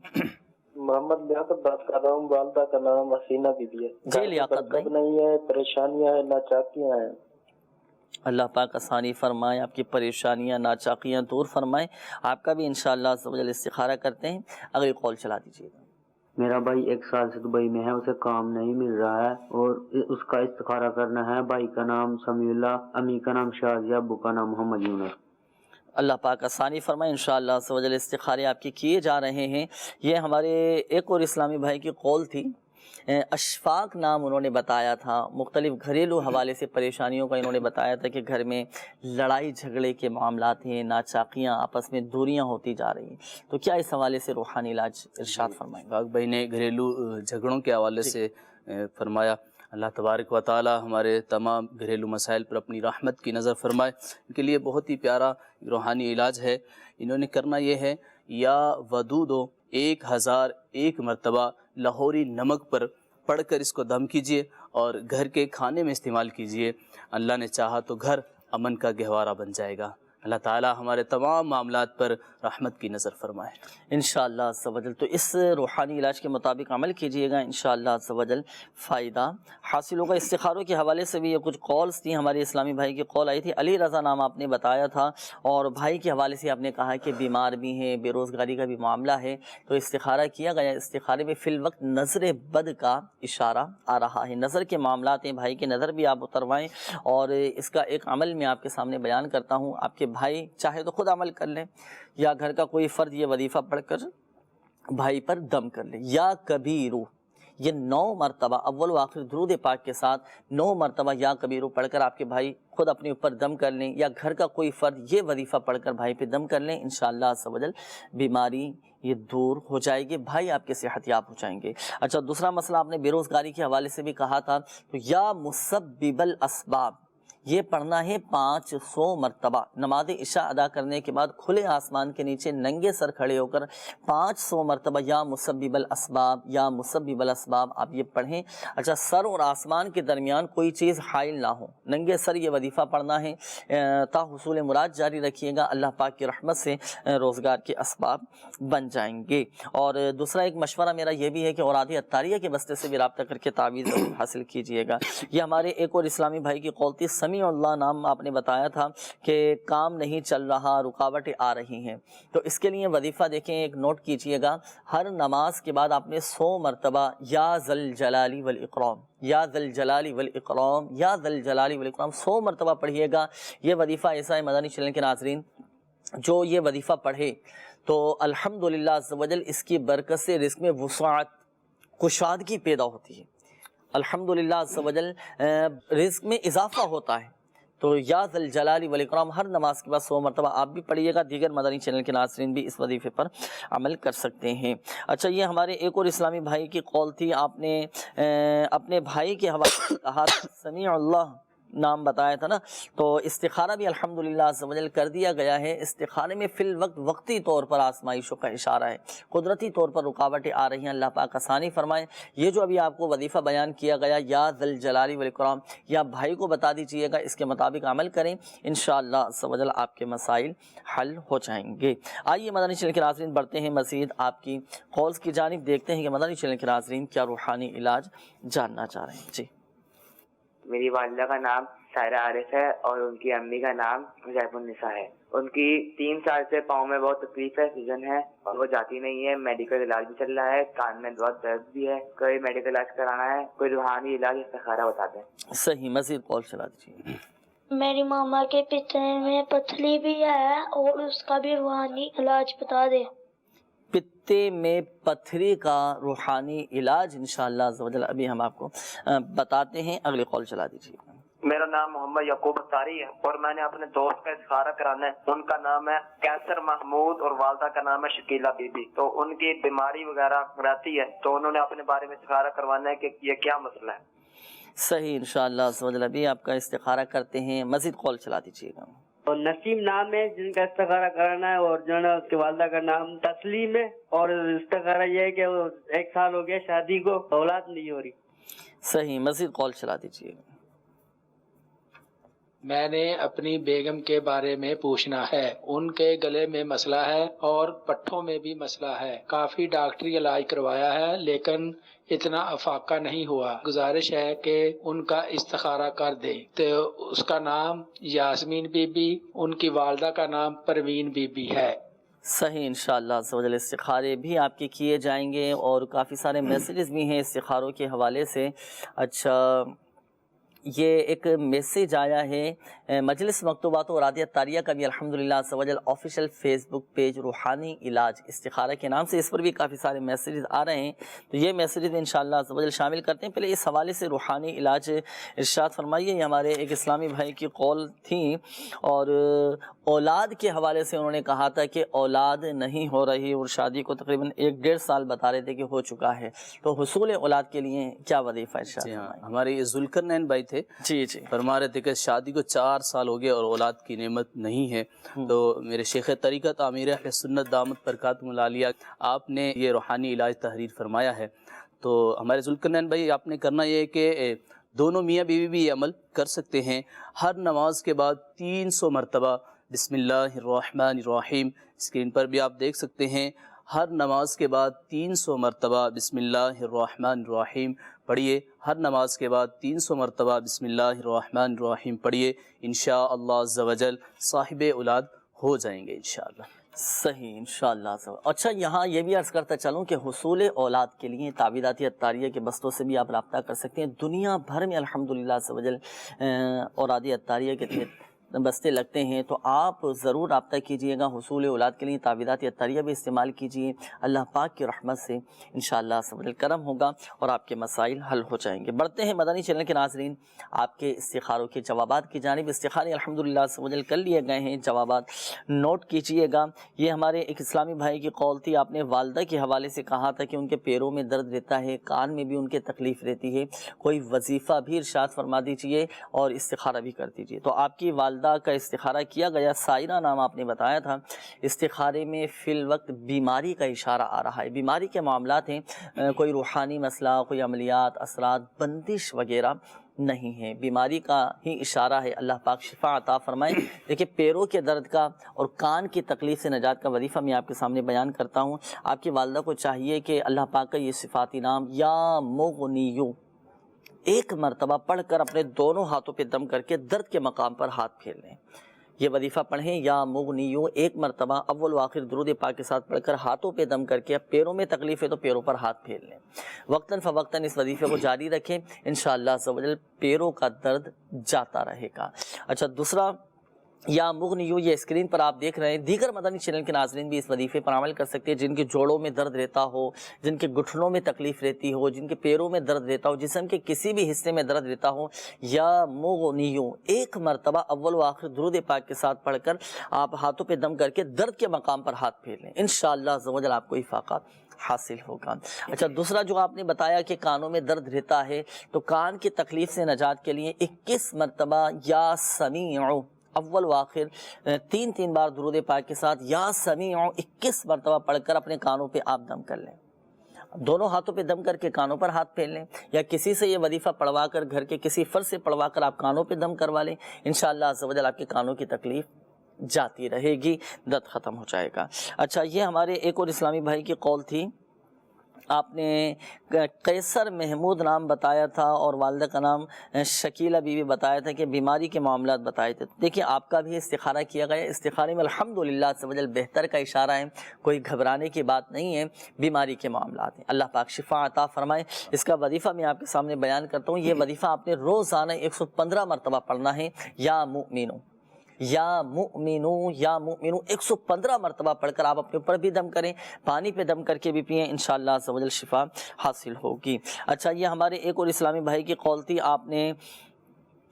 محمد لیاقت بات کر رہا ہوں، والدہ کا نام حسینہ بی بی ہے۔ جی لیاقت بھائی، نہیں ہے، پریشانیاں ہیں، ناچاکیاں ہیں۔ اللہ پاک آسانی فرمائے، آپ کی پریشانیاں ناچاکیاں دور فرمائے۔ آپ کا بھی انشاءاللہ عز و جل استخارہ کرتے ہیں، اگلی قول چلا دیجیے گا۔ میرا بھائی 1 سال سے دبئی میں ہے، اسے کام نہیں مل رہا ہے اور اس کا استخارہ کرنا ہے۔ بھائی کا نام سمیع اللہ، امی کا نام شازیہ، ابو کا نام محمد یونس۔ اللہ پاک آسانی فرمائے، انشاءاللہ عز و جل استخارے آپ کی کیے جا رہے ہیں۔ یہ ہمارے ایک اور اسلامی بھائی کی قول تھی، اشفاق نام انہوں نے بتایا تھا، مختلف گھریلو حوالے سے پریشانیوں کا انہوں نے بتایا تھا کہ گھر میں لڑائی جھگڑے کے معاملات ہیں، ناچاکیاں، آپس میں دوریاں ہوتی جا رہی ہیں، تو کیا اس حوالے سے روحانی علاج ارشاد فرمائیں؟ اشفاق بھائی نے گھریلو جھگڑوں کے حوالے سے فرمایا، اللہ تبارک و تعالی ہمارے تمام گھریلو مسائل پر اپنی رحمت کی نظر فرمائے۔ ان کے لیے بہت ہی پیارا روحانی علاج ہے، انہوں نے کرنا یہ ہے، یا ودودو 1001 مرتبہ لاہوری نمک پر پڑھ کر اس کو دم کیجئے اور گھر کے کھانے میں استعمال کیجئے۔ اللہ نے چاہا تو گھر امن کا گہوارہ بن جائے گا۔ اللہ تعالی ہمارے تمام معاملات پر رحمت کی نظر فرمائے انشاءاللہ عز و جل۔ تو اس روحانی علاج کے مطابق عمل کیجئے گا، انشاءاللہ عز و جل فائدہ حاصل ہوگا۔ استخاروں کے حوالے سے بھی یہ کچھ کالز تھیں، ہمارے اسلامی بھائی کی کال آئی تھی۔ علی رضا نام آپ نے بتایا تھا، اور بھائی کے حوالے سے آپ نے کہا کہ بیمار بھی ہیں، بے روزگاری کا بھی معاملہ ہے، تو استخارہ کیا گیا۔ استخارے میں فی الوقت نظر بد کا اشارہ آ رہا ہے، نظر کے معاملات ہیں، بھائی کی نظر بھی آپ اتروائیں، اور اس کا ایک عمل میں آپ کے سامنے بیان کرتا ہوں۔ آپ کے بھائی چاہے تو خود عمل کر لیں، یا گھر کا کوئی فرد یہ وظیفہ پڑھ کر بھائی پر دم کر لے. یا کبیرو، یہ 9 مرتبہ اول و آخر درود پاک کے ساتھ 9 مرتبہ یا کبیرو پڑھ کر آپ کے بھائی خود اپنے اوپر دم کر لیں، یا گھر کا کوئی فرد یہ وظیفہ پڑھ کر بھائی پہ دم کر لیں. انشاءاللہ عز و جل بیماری یہ دور ہو جائے گی، بھائی آپ کے صحت یاب ہو جائیں گے. اچھا، دوسرا مسئلہ آپ نے بے روزگاری کے حوالے سے بھی کہا تھا، تو یا مسبب الاسباب یہ پڑھنا ہے 500 مرتبہ. نماز عشاء ادا کرنے کے بعد کھلے آسمان کے نیچے ننگے سر کھڑے ہو کر 500 مرتبہ یا مسبب الاسباب یا مسبب الاسباب آپ یہ پڑھیں. اچھا، سر اور آسمان کے درمیان کوئی چیز حائل نہ ہو، ننگے سر یہ وظیفہ پڑھنا ہے. تا حصول مراد جاری رکھیے گا، اللہ پاک کی رحمت سے روزگار کے اسباب بن جائیں گے. اور دوسرا ایک مشورہ میرا یہ بھی ہے کہ اوراد عطاریہ کے بستے سے بھی رابطہ کر کے تعویذ حاصل کیجئے گا. یہ ہمارے ایک اور اسلامی بھائی کی قول تھی، سمیع اللہ نام آپ نے بتایا تھا کہ کام نہیں چل رہا، رکاوٹیں آ رہی ہیں. تو اس کے لیے وظیفہ دیکھیں، ایک نوٹ کیجئے گا، ہر نماز کے بعد آپ نے 100 مرتبہ یا ذل جلالی والاکرام، یا ذل جلالی والاکرام، یا ذل جلالی والاکرام 100 مرتبہ پڑھیے گا. یہ وظیفہ ایسا ہے مدنی چینل کے ناظرین، جو یہ وظیفہ پڑھے تو الحمدللہ عز و جل اس کی برکت سے رزق میں وسعت، کشادگی پیدا ہوتی ہے. الحمدللہ عز و جل رزق میں اضافہ ہوتا ہے. تو یا ذل جلال والاکرام ہر نماز کے بعد 100 مرتبہ آپ بھی پڑھیے گا. دیگر مدنی چینل کے ناظرین بھی اس وظیفے پر عمل کر سکتے ہیں. اچھا، یہ ہمارے ایک اور اسلامی بھائی کی قول تھی، آپ نے اپنے بھائی کے حوالے سے کہا سمیع اللہ نام بتایا تھا نا، تو استخارہ بھی الحمدللہ عز و جل کر دیا گیا ہے. استخارے میں فی الوقت وقتی طور پر آزمائشوں کا اشارہ ہے، قدرتی طور پر رکاوٹیں آ رہی ہیں، اللہ پاک آسانی فرمائے. یہ جو ابھی آپ کو وظیفہ بیان کیا گیا یا ذل جلال والاکرام، یا بھائی کو بتا دیجئے گا، اس کے مطابق عمل کریں، انشاءاللہ عز و جل آپ کے مسائل حل ہو جائیں گے. آئیے مدنی چینل کے ناظرین بڑھتے ہیں مزید آپ کی قولز کی جانب، دیکھتے ہیں کہ مدنی چینل کے ناظرین کیا روحانی علاج جاننا چاہ رہے ہیں. جی، میری والدہ کا نام سائرہ عارف ہے اور ان کی امی کا نام زیب النساء ہے. ان کی 3 سال سے پاؤں میں بہت تکلیف ہے، سوجن ہے اور وہ جاتی نہیں ہے. میڈیکل علاج بھی چل رہا ہے، کان میں بہت درد بھی ہے. کوئی میڈیکل علاج کرانا ہے، کوئی روحانی علاج استخارہ بتا دیں. صحیح، مزید کال چلا دیجیے. میری ماما کے پتے میں پتھری بھی ہے اور اس کا بھی روحانی علاج بتا دیں. پتے میں پتھری کا روحانی علاج انشاءاللہ عز و جل ابھی ہم آپ کو بتاتے ہیں. اگلی کال چلا دیجیے. میرا نام محمد یعقوب اختاری ہے اور میں نے اپنے دوست کا استخارہ کرانا ہے. ان کا نام ہے کیسر محمود اور والدہ کا نام ہے شکیلہ بی بی. تو ان کی بیماری وغیرہ رہتی ہے، تو انہوں نے اپنے بارے میں استخارہ کروانا ہے کہ یہ کیا مسئلہ ہے. صحیح، انشاءاللہ عز و جل ابھی آپ کا استخارہ کرتے ہیں. مزید کال چلا دیجیے گا. اور نسیم نام ہے جن کا استخارہ کرانا ہے، اور جو ہے نا اس کی والدہ کا نام تسلیم ہے، اور استخارہ یہ ہے کہ وہ 1 سال ہو گیا شادی کو، اولاد نہیں ہو رہی. صحیح، مزید کال چلا دیجیے گا. میں نے اپنی بیگم کے بارے میں پوچھنا ہے. ان کے گلے میں مسئلہ ہے اور پٹھوں میں بھی مسئلہ ہے. کافی ڈاکٹری علاج کروایا ہے لیکن اتنا افاقہ نہیں ہوا. گزارش ہے کہ ان کا استخارہ کر دیں. تو اس کا نام یاسمین بی بی، ان کی والدہ کا نام پروین بی بی ہے. صحیح، انشاءاللہ عز و جل استخارے بھی آپ کے کیے جائیں گے اور کافی سارے میسیجز بھی ہیں استخاروں کے حوالے سے. اچھا، یہ ایک میسیج آیا ہے مجلس مکتوبات و اوراد عطاریہ کا بھی الحمدللہ عز و جل آفیشیل فیس بک پیج روحانی علاج استخارہ کے نام سے، اس پر بھی کافی سارے میسیجز آ رہے ہیں. تو یہ میسیجز انشاءاللہ عز و جل شامل کرتے ہیں. پہلے اس حوالے سے روحانی علاج ارشاد فرمائیے. یہ ہمارے ایک اسلامی بھائی کی قول تھی اور اولاد کے حوالے سے انہوں نے کہا تھا کہ اولاد نہیں ہو رہی اور شادی کو تقریباً 1-1.5 سال بتا رہے تھے کہ ہو چکا ہے. تو حصول اولاد کے لیے کیا وظیفہ ارشاد؟ جی ہاں، ہمارے ذوالقرنین بھائی تھے، جی فرما رہے تھے کہ شادی کو 4 سال ہو گئے اور اولاد کی نعمت نہیں ہے. تو میرے شیخ طریقت امیر اہل سنت دامت برکاتہم العالیہ، آپ نے یہ روحانی علاج تحریر فرمایا ہے. تو ہمارے ذوالقرنین بھائی آپ نے کرنا یہ ہے کہ دونوں میاں بیوی بھی یہ عمل کر سکتے ہیں. ہر نماز کے بعد 300 مرتبہ بسم اللہ الرحمن الرحیم، اسکرین پر بھی آپ دیکھ سکتے ہیں، ہر نماز کے بعد 300 مرتبہ بسم اللہ الرحمن الرحیم پڑھیے. ہر نماز کے بعد 300 مرتبہ بسم اللہ الرحمن الرحیم پڑھیے. انشاءاللہ عز و جل صاحب اولاد ہو جائیں گے انشاءاللہ. صحیح، انشاءاللہ. اچھا، یہاں یہ بھی عرض کرتا چلوں کہ حصول اولاد کے لیے تعویذات عطاریہ کے بستوں سے بھی آپ رابطہ کر سکتے ہیں. دنیا بھر میں الحمدللہ عز و جل اوراد عطاریہ کے تحت بستے لگتے ہیں تو آپ ضرور رابطہ کیجئے گا حصول اولاد کے لیے تعویذات عطاریہ بھی استعمال کیجئے. اللہ پاک کی رحمت سے انشاءاللہ سبحان کرم ہوگا اور آپ کے مسائل حل ہو جائیں گے. بڑھتے ہیں مدنی چینل کے ناظرین آپ کے استخاروں کے جوابات کی جانب. استخارے الحمدللہ سبحان کر لیے گئے ہیں, جوابات نوٹ کیجئے گا. یہ ہمارے ایک اسلامی بھائی کی قول تھی. آپ نے والدہ کے حوالے سے کہا تھا کہ ان کے پیروں میں درد رہتا ہے, کان میں بھی ان کے تکلیف رہتی ہے, کوئی وظیفہ بھی ارشاد فرما دیجئے اور استخارہ بھی کر دیجئے. تو آپ کی والدہ کا استخارہ کیا گیا, سائرہ نام آپ نے بتایا تھا. استخارے میں فی الوقت بیماری کا اشارہ آ رہا ہے, بیماری کے معاملات ہیں, کوئی روحانی مسئلہ, کوئی عملیات, اثرات, بندش وغیرہ نہیں ہے, بیماری کا ہی اشارہ ہے. اللہ پاک شفا عطا فرمائے. دیکھیں پیروں کے درد کا اور کان کی تکلیف سے نجات کا وظیفہ میں آپ کے سامنے بیان کرتا ہوں. آپ کی والدہ کو چاہیے کہ اللہ پاک کا یہ صفاتی نام یا مغنیو ایک مرتبہ پڑھ کر اپنے دونوں ہاتھوں پہ دم کر کے درد کے مقام پر ہاتھ پھیر لیں. یہ وظیفہ پڑھیں یا مغنیو ایک مرتبہ اول و آخر درود پاک کے ساتھ پڑھ کر ہاتھوں پہ دم کر کے, پیروں میں تکلیف ہے تو پیروں پر ہاتھ پھیر لیں. وقتاً فوقتاً اس وظیفے کو جاری رکھیں, انشاءاللہ عز و جل پیروں کا درد جاتا رہے گا. اچھا دوسرا یا مغنیو, یہ اسکرین پر آپ دیکھ رہے ہیں. دیگر مدنی چینل کے ناظرین بھی اس وظیفے پر عمل کر سکتے ہیں جن کے جوڑوں میں درد رہتا ہو, جن کے گھٹنوں میں تکلیف رہتی ہو, جن کے پیروں میں درد رہتا ہو, جسم کے کسی بھی حصے میں درد رہتا ہو. یا مغنیو ایک مرتبہ اول و آخر درود پاک کے ساتھ پڑھ کر آپ ہاتھوں پہ دم کر کے درد کے مقام پر ہاتھ پھیر لیں, انشاءاللہ عز و جل آپ کو افاقہ حاصل ہوگا. اچھا دوسرا جو آپ نے بتایا کہ کانوں میں درد رہتا ہے, تو کان کی تکلیف سے نجات کے لیے 21 مرتبہ یا سمیع اول و آخر 3 بار درود پاک کے ساتھ یا سمیع 21 مرتبہ پڑھ کر اپنے کانوں پہ آپ دم کر لیں. دونوں ہاتھوں پہ دم کر کے کانوں پر ہاتھ پھیر لیں, یا کسی سے یہ وظیفہ پڑھوا کر, گھر کے کسی فرد سے پڑھوا کر آپ کانوں پہ دم کروا لیں. انشاءاللہ عز و جل آپ کے کانوں کی تکلیف جاتی رہے گی, درد ختم ہو جائے گا. اچھا یہ ہمارے ایک اور اسلامی بھائی کی قول تھی. آپ نے قیصر محمود نام بتایا تھا اور والدہ کا نام شکیلہ بیوی بتایا تھا کہ بیماری کے معاملات بتائے تھے. دیکھیں آپ کا بھی استخارہ کیا گیا, استخارے میں الحمدللہ عز و جل بہتر کا اشارہ ہے, کوئی گھبرانے کی بات نہیں ہے, بیماری کے معاملات ہیں. اللہ پاک شفا عطا فرمائے. اس کا وظیفہ میں آپ کے سامنے بیان کرتا ہوں. یہ وظیفہ آپ نے روزانہ 115 مرتبہ پڑھنا ہے. یا مؤمنو یا مؤمنو یا مؤمنو 115 مرتبہ پڑھ کر آپ اپنے اوپر بھی دم کریں, پانی پہ دم کر کے بھی پئیں, انشاءاللہ عز و جل شفا حاصل ہوگی. اچھا یہ ہمارے ایک اور اسلامی بھائی کی قول تھی. آپ نے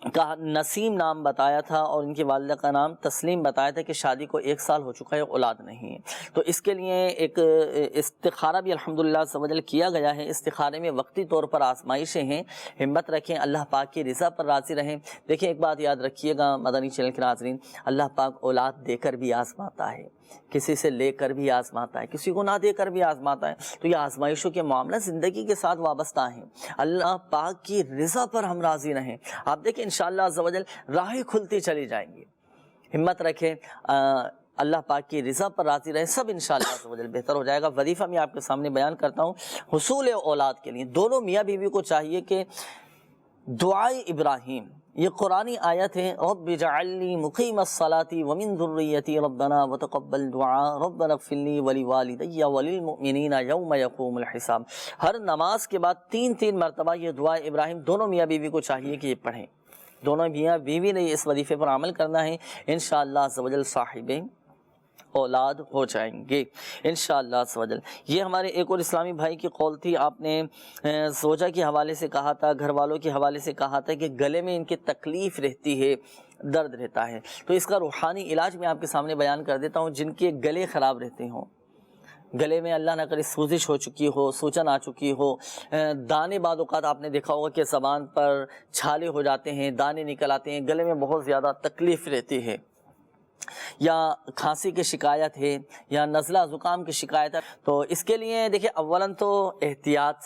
کہا نسیم نام بتایا تھا اور ان کی والدہ کا نام تسلیم بتایا تھا کہ شادی کو 1 سال ہو چکا ہے, اولاد نہیں ہے. تو اس کے لیے ایک استخارہ بھی الحمدللہ عز و جل کیا گیا ہے. استخارے میں وقتی طور پر آزمائشیں ہیں, ہمت رکھیں, اللہ پاک کی رضا پر راضی رہیں. دیکھیں ایک بات یاد رکھیے گا مدنی چینل کے ناظرین, اللہ پاک اولاد دے کر بھی آزماتا ہے, کسی سے لے کر بھی آزماتا ہے, کسی کو نہ دے کر بھی آزماتا ہے. تو یہ آزمائشوں کے معاملہ زندگی کے ساتھ وابستہ ہیں. اللہ پاک کی رضا پر ہم راضی رہیں. آپ دیکھیں انشاءاللہ عز و جل راہیں کھلتی چلی جائیں گی. ہمت رکھیں, اللہ پاک کی رضا پر راضی رہیں, سب انشاءاللہ عز و جل بہتر ہو جائے گا. وظیفہ میں آپ کے سامنے بیان کرتا ہوں. حصول اولاد کے لیے دونوں میاں بیوی کو چاہیے کہ دعائے ابراہیم, یہ قرآنی آیت ہے, رب اجعلنی مقیم الصلاۃ ومن ذریتی ربنا وتقبل دعاء ربنا اغفر لی ولوالدی وللمؤمنین یوم یقوم الحساب. ہر نماز کے بعد 3 مرتبہ یہ دعائے ابراہیم دونوں میاں بیوی کو چاہیے کہ یہ پڑھیں. دونوں میاں بیوی نے اس وظیفے پر عمل کرنا ہے, انشاءاللہ عز و جل صاحب اولاد ہو جائیں گے انشاءاللہ عز و جل. یہ ہمارے ایک اور اسلامی بھائی کی قول تھی. آپ نے زوجہ کے حوالے سے کہا تھا, گھر والوں کے حوالے سے کہا تھا کہ گلے میں ان کی تکلیف رہتی ہے, درد رہتا ہے. تو اس کا روحانی علاج میں آپ کے سامنے بیان کر دیتا ہوں. جن کے گلے خراب رہتے ہوں, گلے میں اللہ نہ کرے سوزش ہو چکی ہو, سوجن آ چکی ہو, دانے بعض اوقات آپ نے دیکھا ہوگا کہ زبان پر چھالے ہو جاتے ہیں, دانے نکل آتے ہیں, گلے میں بہت زیادہ تکلیف رہتی ہے, یا کھانسی کی شکایت ہے, یا نزلہ زکام کی شکایت ہے, تو اس کے لیے دیکھیں اولاً تو احتیاط,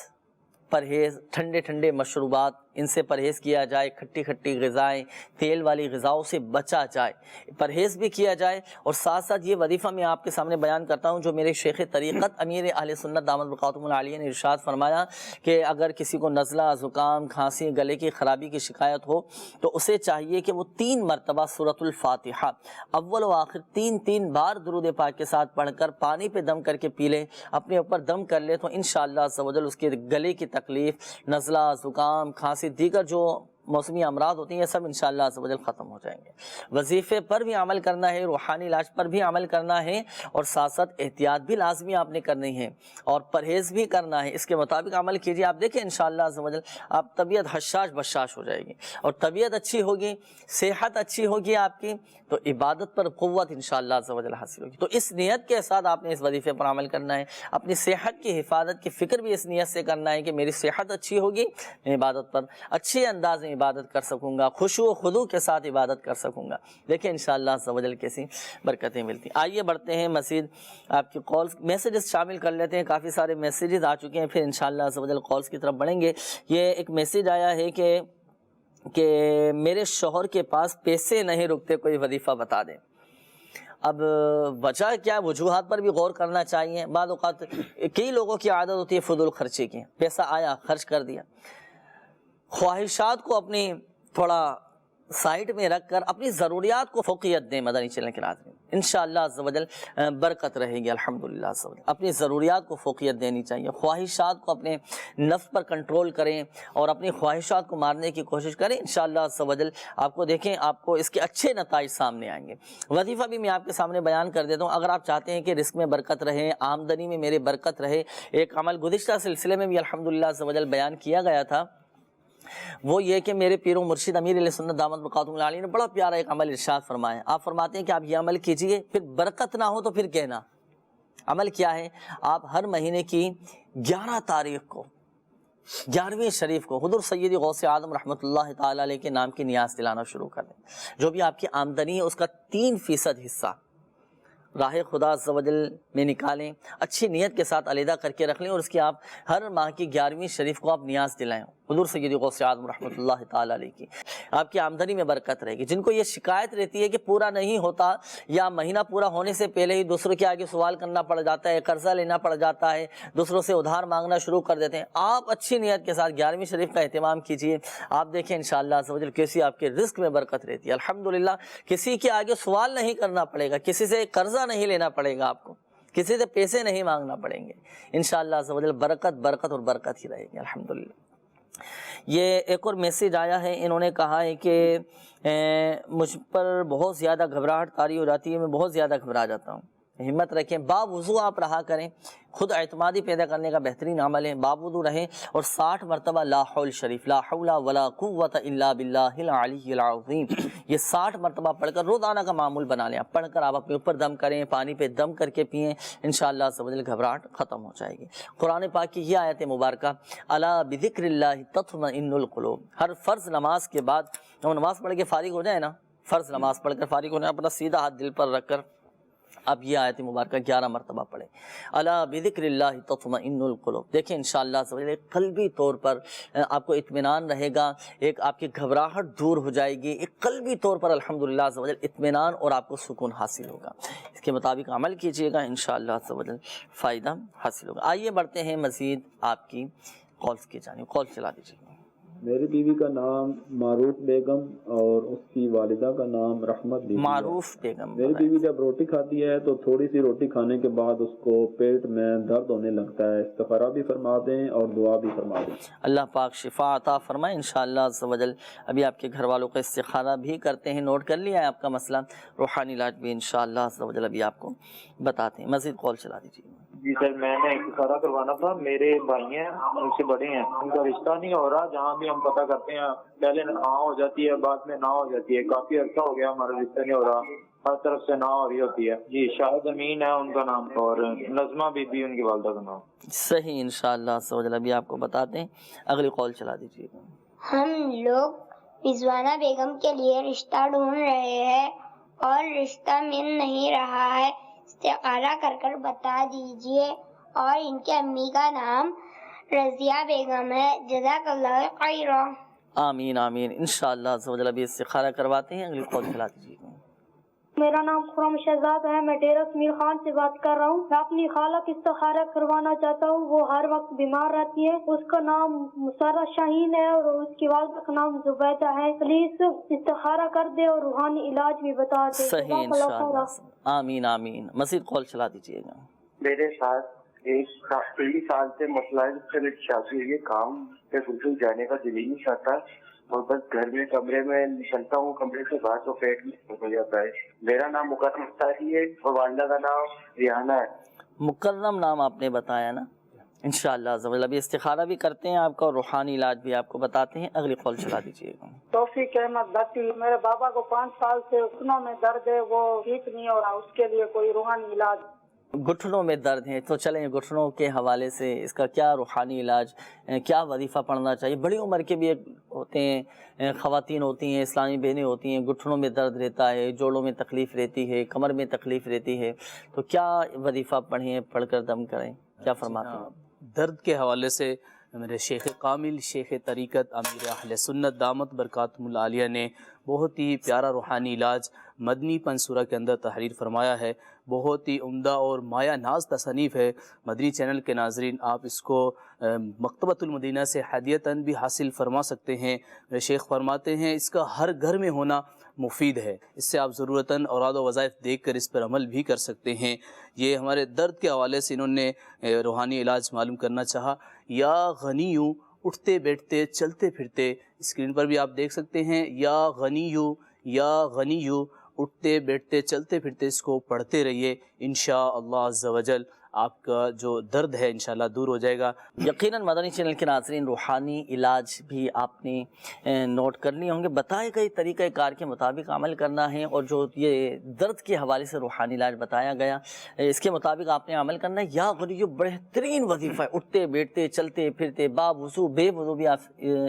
پرہیز, ٹھنڈے مشروبات ان سے پرہیز کیا جائے, کھٹی غذائیں, تیل والی غذاؤں سے بچا جائے, پرہیز بھی کیا جائے. اور ساتھ ساتھ یہ وظیفہ میں آپ کے سامنے بیان کرتا ہوں جو میرے شیخ طریقت امیر اہل سنت دامت برکاتہم العالیہ نے ارشاد فرمایا کہ اگر کسی کو نزلہ, زکام, کھانسی, گلے کی خرابی کی شکایت ہو تو اسے چاہیے کہ وہ 3 مرتبہ سورۃ الفاتحہ اول و آخر 3 بار درود پاک کے ساتھ پڑھ کر پانی پہ دم کر کے پی لے, اپنے اوپر دم کر لے, تو انشاءاللہ عز و جل اس کے گلے کی تکلیف, نزلہ, زکام, کھانسی, دیگر جو موسمی امراض ہوتی ہیں یہ سب انشاءاللہ عز و جل ختم ہو جائیں گے. وظیفے پر بھی عمل کرنا ہے, روحانی علاج پر بھی عمل کرنا ہے, اور ساتھ ساتھ احتیاط بھی لازمی آپ نے کرنی ہے اور پرہیز بھی کرنا ہے. اس کے مطابق عمل کیجیے. آپ دیکھیں انشاءاللہ عز و جل آپ طبیعت حشاش بشاش ہو جائے گی, اور طبیعت اچھی ہوگی, صحت اچھی ہوگی آپ کی, تو عبادت پر قوت انشاءاللہ عز و جل حاصل ہوگی. تو اس نیت کے ساتھ آپ نے اس وظیفے پر عمل کرنا ہے. اپنی صحت کی حفاظت کی فکر بھی اس نیت سے کرنا ہے کہ میری صحت اچھی ہوگی, میں عبادت پر اچھے انداز میں عبادت کر سکوں گا, خشوع و خضوع کے ساتھ عبادت کر سکوں گا. دیکھیں انشاءاللہ عز و جل کیسی برکتیں ملتی. آئیے بڑھتے ہیں, مزید آپ کی کالز میسیجز شامل کر لیتے ہیں. کافی سارے میسیجز آ چکے ہیں, پھر انشاءاللہ عز و جل کالز کی طرف بڑھیں گے. یہ ایک میسیج آیا ہے کہ میرے شوہر کے پاس پیسے نہیں رکتے, کوئی وظیفہ بتا دیں. اب وجہ کیا, وجوہات پر بھی غور کرنا چاہیے. بعض اوقات کئی لوگوں کی عادت ہوتی ہے فضول خرچی کی, پیسہ آیا خرچ کر دیا. خواہشات کو اپنی تھوڑا سائٹ میں رکھ کر اپنی ضروریات کو فوقیت دیں. مدنی چینل کے لازمی انشاءاللہ عز و جل برکت رہے گی الحمدللہ عز و جل. اپنی ضروریات کو فوقیت دینی چاہیے. خواہشات کو اپنے نفس پر کنٹرول کریں اور اپنی خواہشات کو مارنے کی کوشش کریں. انشاءاللہ عز و جل آپ کو دیکھیں آپ کو اس کے اچھے نتائج سامنے آئیں گے. وظیفہ بھی میں آپ کے سامنے بیان کر دیتا ہوں. اگر آپ چاہتے ہیں کہ رزق میں برکت رہے, آمدنی میں میرے برکت رہے, ایک عمل گزشتہ سلسلے میں بھی الحمدللہ عز و جل بیان کیا گیا تھا, وہ یہ کہ میرے پیر و مرشد امیر علیہ سنت دامت برکاتہم العالیہ نے بڑا پیارا ایک عمل ارشاد فرمایا. آپ فرماتے ہیں کہ آپ یہ عمل کیجئے, پھر برکت نہ ہو تو پھر کہنا. عمل کیا ہے, آپ ہر مہینے کی 11 تاریخ کو 11ویں شریف کو حضور سیدی غوث اعظم رحمۃ اللہ تعالی علیہ کے نام کی نیاز دلانا شروع کر دیں. جو بھی آپ کی آمدنی ہے اس کا 3% حصہ راہ خدا عز و جل میں نکالیں, اچھی نیت کے ساتھ علیحدہ کر کے رکھ لیں, اور اس کی آپ ہر ماہ کی 11ویں شریف کو آپ نیاز دلائیں حضور سیدی غوث اعظم رحمۃ اللہ تعالی علیہ کی. آپ کی آمدنی میں برکت رہے گی. جن کو یہ شکایت رہتی ہے کہ پورا نہیں ہوتا یا مہینہ پورا ہونے سے پہلے ہی دوسروں کے آگے سوال کرنا پڑ جاتا ہے, قرضہ لینا پڑ جاتا ہے, دوسروں سے ادھار مانگنا شروع کر دیتے ہیں, آپ اچھی نیت کے ساتھ 11ویں شریف کا اہتمام کیجیے. آپ دیکھیں انشاءاللہ عز و جل کیسی آپ کے رزق میں برکت رہتی ہے. الحمدللہ کسی کے آگے سوال نہیں کرنا پڑے گا, کسی سے قرضہ نہیں لینا پڑے گا, آپ کو کسی سے پیسے نہیں مانگنا پڑیں گے. انشاءاللہ عز و جل برکت برکت اور برکت ہی رہے گی الحمدللہ. یہ ایک اور میسیج آیا ہے, انہوں نے کہا ہے کہ مجھ پر بہت زیادہ گھبراہٹ طاری ہو جاتی ہے, میں بہت زیادہ گھبرا جاتا ہوں. ہمت رکھیں, باوضو آپ رہا کریں. خود اعتمادی پیدا کرنے کا بہترین عمل ہے, باوضو رہیں اور 60 مرتبہ لا حول شریف, لا حول ولا قوت الا باللہ العلی العظیم, یہ 60 مرتبہ پڑھ کر روزانہ کا معمول بنا لیں. پڑھ کر آپ اپنے اوپر دم کریں, پانی پہ دم کر کے پئیں, انشاءاللہ عز و جل گھبراہٹ ختم ہو جائے گی. قرآن پاک کی یہ آیت مبارکہ الا بذکر اللہ تطمئن القلوب, ہر فرض نماز کے بعد ہم نماز پڑھ کے فارغ ہو جائیں نا, فرض نماز پڑھ کر فارغ ہونا, اپنا سیدھا ہاتھ دل پر رکھ کر اب یہ آیت مبارکہ 11 مرتبہ پڑھیں, الا بذکر اللہ تطمئن القلوب. دیکھیں انشاءاللہ عز و جل قلبی طور پر آپ کو اطمینان رہے گا, ایک آپ کی گھبراہٹ دور ہو جائے گی, ایک قلبی طور پر الحمدللہ عز و جل اطمینان اور آپ کو سکون حاصل ہوگا. اس کے مطابق عمل کیجئے گا, انشاءاللہ عز و جل فائدہ حاصل ہوگا. آئیے بڑھتے ہیں مزید آپ کی کالز کی جانب. کال چلا دیجیے. میری بیوی کا نام معروف بیگم اور اس کی والدہ کا نام رحمت بیوی. معروف بیگم. میری بیوی جب روٹی کھاتی ہے تو تھوڑی سی روٹی کھانے کے بعد اس کو پیٹ میں درد ہونے لگتا ہے. استخارہ بھی فرما دیں اور دعا بھی فرما دیں. اللہ پاک شفا عطا فرمائے انشاءاللہ عز و جل. ابھی آپ کے گھر والوں کا استخارہ بھی کرتے ہیں, نوٹ کر لیا ہے آپ کا مسئلہ. روحانی علاج بھی انشاءاللہ عز و جل ابھی آپ کو بتاتے ہیں. مزید کال چلا دیجیے. جی سر, میں نے استخارہ کروانا تھا. میرے بھائی ہیں, ان سے بڑے ہیں, ان کا رشتہ نہیں ہو رہا. جہاں بھی ہم پتہ کرتے ہیں پہلے ہاں ہو جاتی ہے, بعد میں نہ ہو جاتی ہے. کافی عرصہ ہو گیا ہمارا رشتہ نہیں ہو رہا, ہر طرف سے نہ ہو رہی ہوتی ہے. جی شاہد امین ہے ان کا نام, اور نظمہ بی بی ان کی والدہ کا نام. صحیح, انشاءاللہ عز و جل ابھی آپ کو بتاتے ہیں. اگلی کال چلا دیجیے. ہم لوگ رضوانہ بیگم کے لیے رشتہ ڈھونڈ رہے ہیں اور رشتہ مل نہیں رہا ہے, استخارہ کر بتا دیجئے. اور ان کے امی کا نام رضیہ بیگم ہے. جزاک اللہ خیرا. آمین آمین. انشاءاللہ عز و جل ابھی استخارہ کرواتے ہیں. اگلی کال چلا دیجیے. میرا نام خرم شہزاد ہے, میں ڈیرہ اسمیر خان سے بات کر رہا ہوں. میں اپنی خالہ کی استخارہ کروانا چاہتا ہوں. وہ ہر وقت بیمار رہتی ہے. اس کا نام مسرہ شاہین ہے اور اس کی والدہ کا نام زبیدہ ہے. پلیز استخارہ کر دے اور روحانی علاج بھی بتا دے. صحیح انشاءاللہ. آمین آمین. مزید کال چلا دیجیے گا. میرے ساتھ کئی سال سے مسئلہ ہے, شادی ہوئی ہے, کام پہ بالکل جانے کا دل ہی نہیں چاہتا. اور بس گھر میں کمرے میں نکلتا ہوں کمرے سے باہر تو پیٹ میں ہو جاتا ہے. میرا نام مکرم اختاری ہے اور والدہ کا نام ریحانہ ہے. مکرم نام آپ نے بتایا نا. انشاءاللہ ابھی استخارہ بھی کرتے ہیں آپ کا اور روحانی علاج بھی آپ کو بتاتے ہیں. اگلی کال چلا دیجیے گا. توفیق احمد بھٹی. میرے بابا کو 5 سال سے گھٹنوں میں درد ہے, وہ ٹھیک نہیں ہو رہا, اس کے لیے کوئی روحانی علاج. گھٹنوں میں درد ہے تو چلیں گھٹنوں کے حوالے سے اس کا کیا روحانی علاج, کیا وظیفہ پڑھنا چاہیے. بڑی عمر کے بھی ہوتے ہیں, خواتین ہوتی ہیں, اسلامی بہنیں ہوتی ہیں, گھٹنوں میں درد رہتا ہے, جوڑوں میں تکلیف رہتی ہے, کمر میں تکلیف رہتی ہے, تو کیا وظیفہ پڑھیں, پڑھ کر دم کریں, کیا فرماتے ہیں؟ درد کے حوالے سے میرے شیخ کامل شیخ طریقت امیر اہل سنت دامت برکاتہم العالیہ نے بہت ہی پیارا روحانی علاج مدنی پنسورہ کے اندر تحریر فرمایا ہے. بہت ہی عمدہ اور مایہ ناز تصنیف ہے. مدنی چینل کے ناظرین آپ اس کو مکتبۃ المدینہ سے ہدیتاً بھی حاصل فرما سکتے ہیں. میرے شیخ فرماتے ہیں اس کا ہر گھر میں ہونا مفید ہے. اس سے آپ ضرورتاً اوراد و وظائف دیکھ کر اس پر عمل بھی کر سکتے ہیں. یہ ہمارے درد کے حوالے سے انہوں نے روحانی علاج معلوم کرنا چاہا. یا غنیوں اٹھتے بیٹھتے چلتے پھرتے, اسکرین پر بھی آپ دیکھ سکتے ہیں, یا غنیوں اٹھتے بیٹھتے چلتے پھرتے اس کو پڑھتے رہیے. انشاءاللہ عز و جل آپ کا جو درد ہے انشاءاللہ دور ہو جائے گا. یقیناً مدنی چینل کے ناظرین روحانی علاج بھی آپ نے نوٹ کر لیے ہوں گے. بتائے گئے طریقہ کار کے مطابق عمل کرنا ہے, اور جو یہ درد کے حوالے سے روحانی علاج بتایا گیا اس کے مطابق آپ نے عمل کرنا ہے. یا غنیوں بہترین وظیفہ ہے, اٹھتے بیٹھتے چلتے پھرتے با وضو بے وضو بھی آپ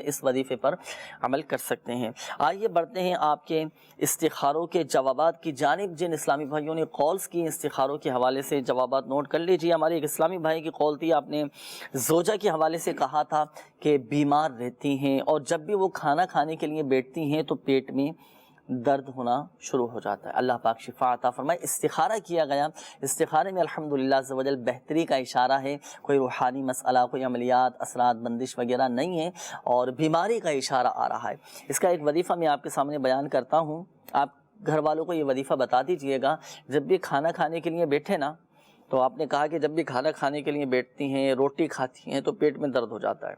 اس وظیفے پر عمل کر سکتے ہیں. آئیے بڑھتے ہیں آپ کے استخاروں کے جوابات کی جانب. جن اسلامی بھائیوں نے کالز کی استخاروں کے حوالے سے جوابات نوٹ کر لیجیے. ہمارے ایک اسلامی بھائی کی کال تھی, آپ نے زوجہ کے حوالے سے کہا تھا کہ بیمار رہتی ہیں اور جب بھی وہ کھانا کھانے کے لیے بیٹھتی ہیں تو پیٹ میں درد ہونا شروع ہو جاتا ہے. اللہ پاک شفا عطا فرمائے. استخارہ کیا گیا, استخارے میں الحمدللہ عز و جل بہتری کا اشارہ ہے. کوئی روحانی مسئلہ, کوئی عملیات, اثرات, بندش وغیرہ نہیں ہے, اور بیماری کا اشارہ آ رہا ہے. اس کا ایک وظیفہ میں آپ کے سامنے بیان کرتا ہوں. آپ گھر والوں کو یہ وظیفہ بتا دیجئے گا. جب بھی کھانا کھانے کے لیے بیٹھے نا, تو آپ نے کہا کہ جب بھی کھانا کھانے کے لیے بیٹھتی ہیں, روٹی کھاتی ہیں, تو پیٹ میں درد ہو جاتا ہے.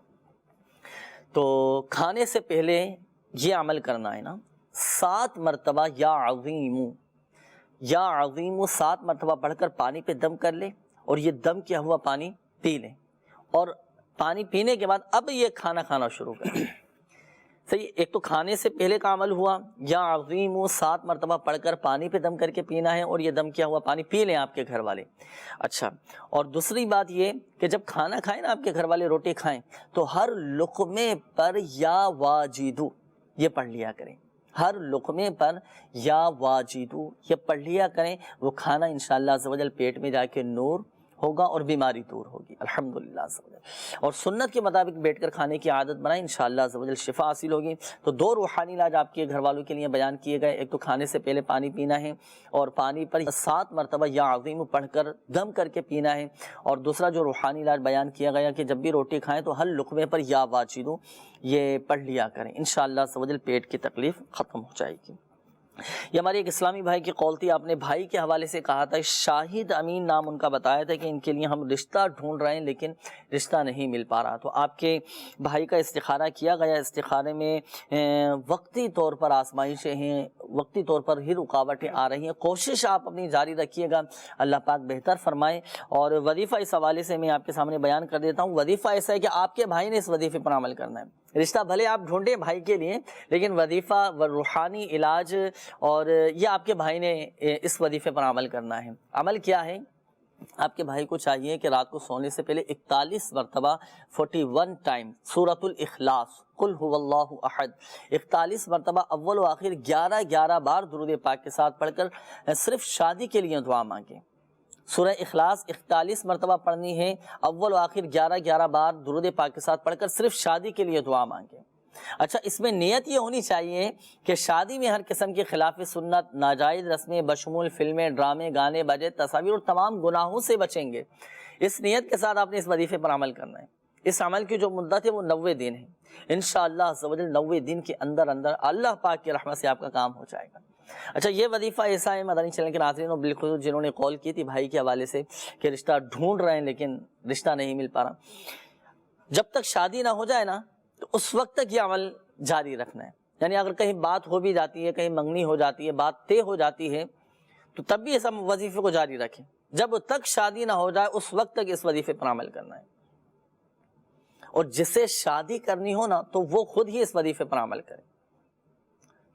تو کھانے سے پہلے یہ عمل کرنا ہے نا, 7 مرتبہ یا عظیم 7 مرتبہ پڑھ کر پانی پہ دم کر لے, اور یہ دم کیا ہوا پانی پی لیں, اور پانی پینے کے بعد اب یہ کھانا کھانا شروع کریں. صحیح, ایک تو کھانے سے پہلے کا عمل ہوا, یا عظیم 7 مرتبہ پڑھ کر پانی پہ دم کر کے پینا ہے, اور یہ دم کیا ہوا پانی پی لیں آپ کے گھر والے. اچھا, اور دوسری بات یہ کہ جب کھانا کھائیں نا آپ کے گھر والے, روٹی کھائیں, تو ہر لقمے پر یا واجدو یہ پڑھ لیا کریں. ہر لقمے پر یا واجدو یہ پڑھ لیا کریں. وہ کھانا انشاءاللہ عز و جل پیٹ میں جا کے نور ہوگا اور بیماری دور ہوگی الحمدللہ عز و جل. اور سنت کے مطابق بیٹھ کر کھانے کی عادت بنائیں, انشاءاللہ عز و جل شفا حاصل ہوگی. تو 2 روحانی علاج آپ کے گھر والوں کے لیے بیان کیے گئے. ایک تو کھانے سے پہلے پانی پینا ہے, اور پانی پر 7 مرتبہ یا عظیم پڑھ کر دم کر کے پینا ہے. اور دوسرا جو روحانی علاج بیان کیا گیا کہ جب بھی روٹی کھائیں تو ہر لقمے پر یا واجدو یہ پڑھ لیا کریں. انشاءاللہ عز و جل پیٹ کی تکلیف ختم ہو جائے گی. یہ ہماری ایک اسلامی بھائی کی قول تھی. آپ نے بھائی کے حوالے سے کہا تھا, شاہد امین نام ان کا بتایا تھا کہ ان کے لیے ہم رشتہ ڈھونڈ رہے ہیں لیکن رشتہ نہیں مل پا رہا. تو آپ کے بھائی کا استخارہ کیا گیا. استخارے میں وقتی طور پر آزمائشیں ہیں, وقتی طور پر ہی رکاوٹیں آ رہی ہیں. کوشش آپ اپنی جاری رکھیے گا, اللہ پاک بہتر فرمائے. اور وظیفہ اس حوالے سے میں آپ کے سامنے بیان کر دیتا ہوں. وظیفہ ایسا ہے کہ آپ کے بھائی نے اس وظیفے پر عمل کرنا ہے. رشتہ بھلے آپ ڈھونڈیں بھائی کے لیے, لیکن وظیفہ و روحانی علاج اور یہ آپ کے بھائی نے اس وظیفے پر عمل کرنا ہے. عمل کیا ہے؟ آپ کے بھائی کو چاہیے کہ رات کو سونے سے پہلے 41 مرتبہ 41 ٹائم سورۃ الاخلاص قل هو اللہ احد 41 مرتبہ اول و آخر 11 بار درود پاک کے ساتھ پڑھ کر صرف شادی کے لیے دعا مانگیں. سورہ اخلاص 41 مرتبہ پڑھنی ہے, اول و آخر 11 بار درود پاک کے ساتھ پڑھ کر صرف شادی کے لیے دعا مانگیں. اچھا, اس میں نیت یہ ہونی چاہیے کہ شادی میں ہر قسم کے خلاف سنت, ناجائز رسمیں بشمول فلمیں, ڈرامے, گانے بجے, تصاویر اور تمام گناہوں سے بچیں گے. اس نیت کے ساتھ آپ نے اس وظیفے پر عمل کرنا ہے. اس عمل کی جو مدت ہے وہ 90 دن ہے. انشاءاللہ عز و جل 90 دن کے اندر اللہ پاک کی رحمت سے آپ کا کام ہو جائے گا. اچھا, یہ وظیفہ ایسا ہے مدنی چینل کے ناظرین اور بالخصوص جنہوں نے کال کی تھی بھائی کے حوالے سے کہ رشتہ ڈھونڈ رہے ہیں لیکن رشتہ نہیں مل پا رہا. جب تک شادی نہ ہو جائے نا تو اس وقت تک یہ عمل جاری رکھنا ہے. یعنی اگر کہیں بات ہو بھی جاتی ہے، کہیں منگنی ہو جاتی ہے، بات طے ہو جاتی ہے، تو تب بھی اس وظیفے کو جاری رکھیں. جب تک شادی نہ ہو جائے اس وقت تک اس وظیفے پر عمل کرنا ہے. اور جسے شادی کرنی ہو نا تو وہ خود ہی اس وظیفے پر عمل کرے،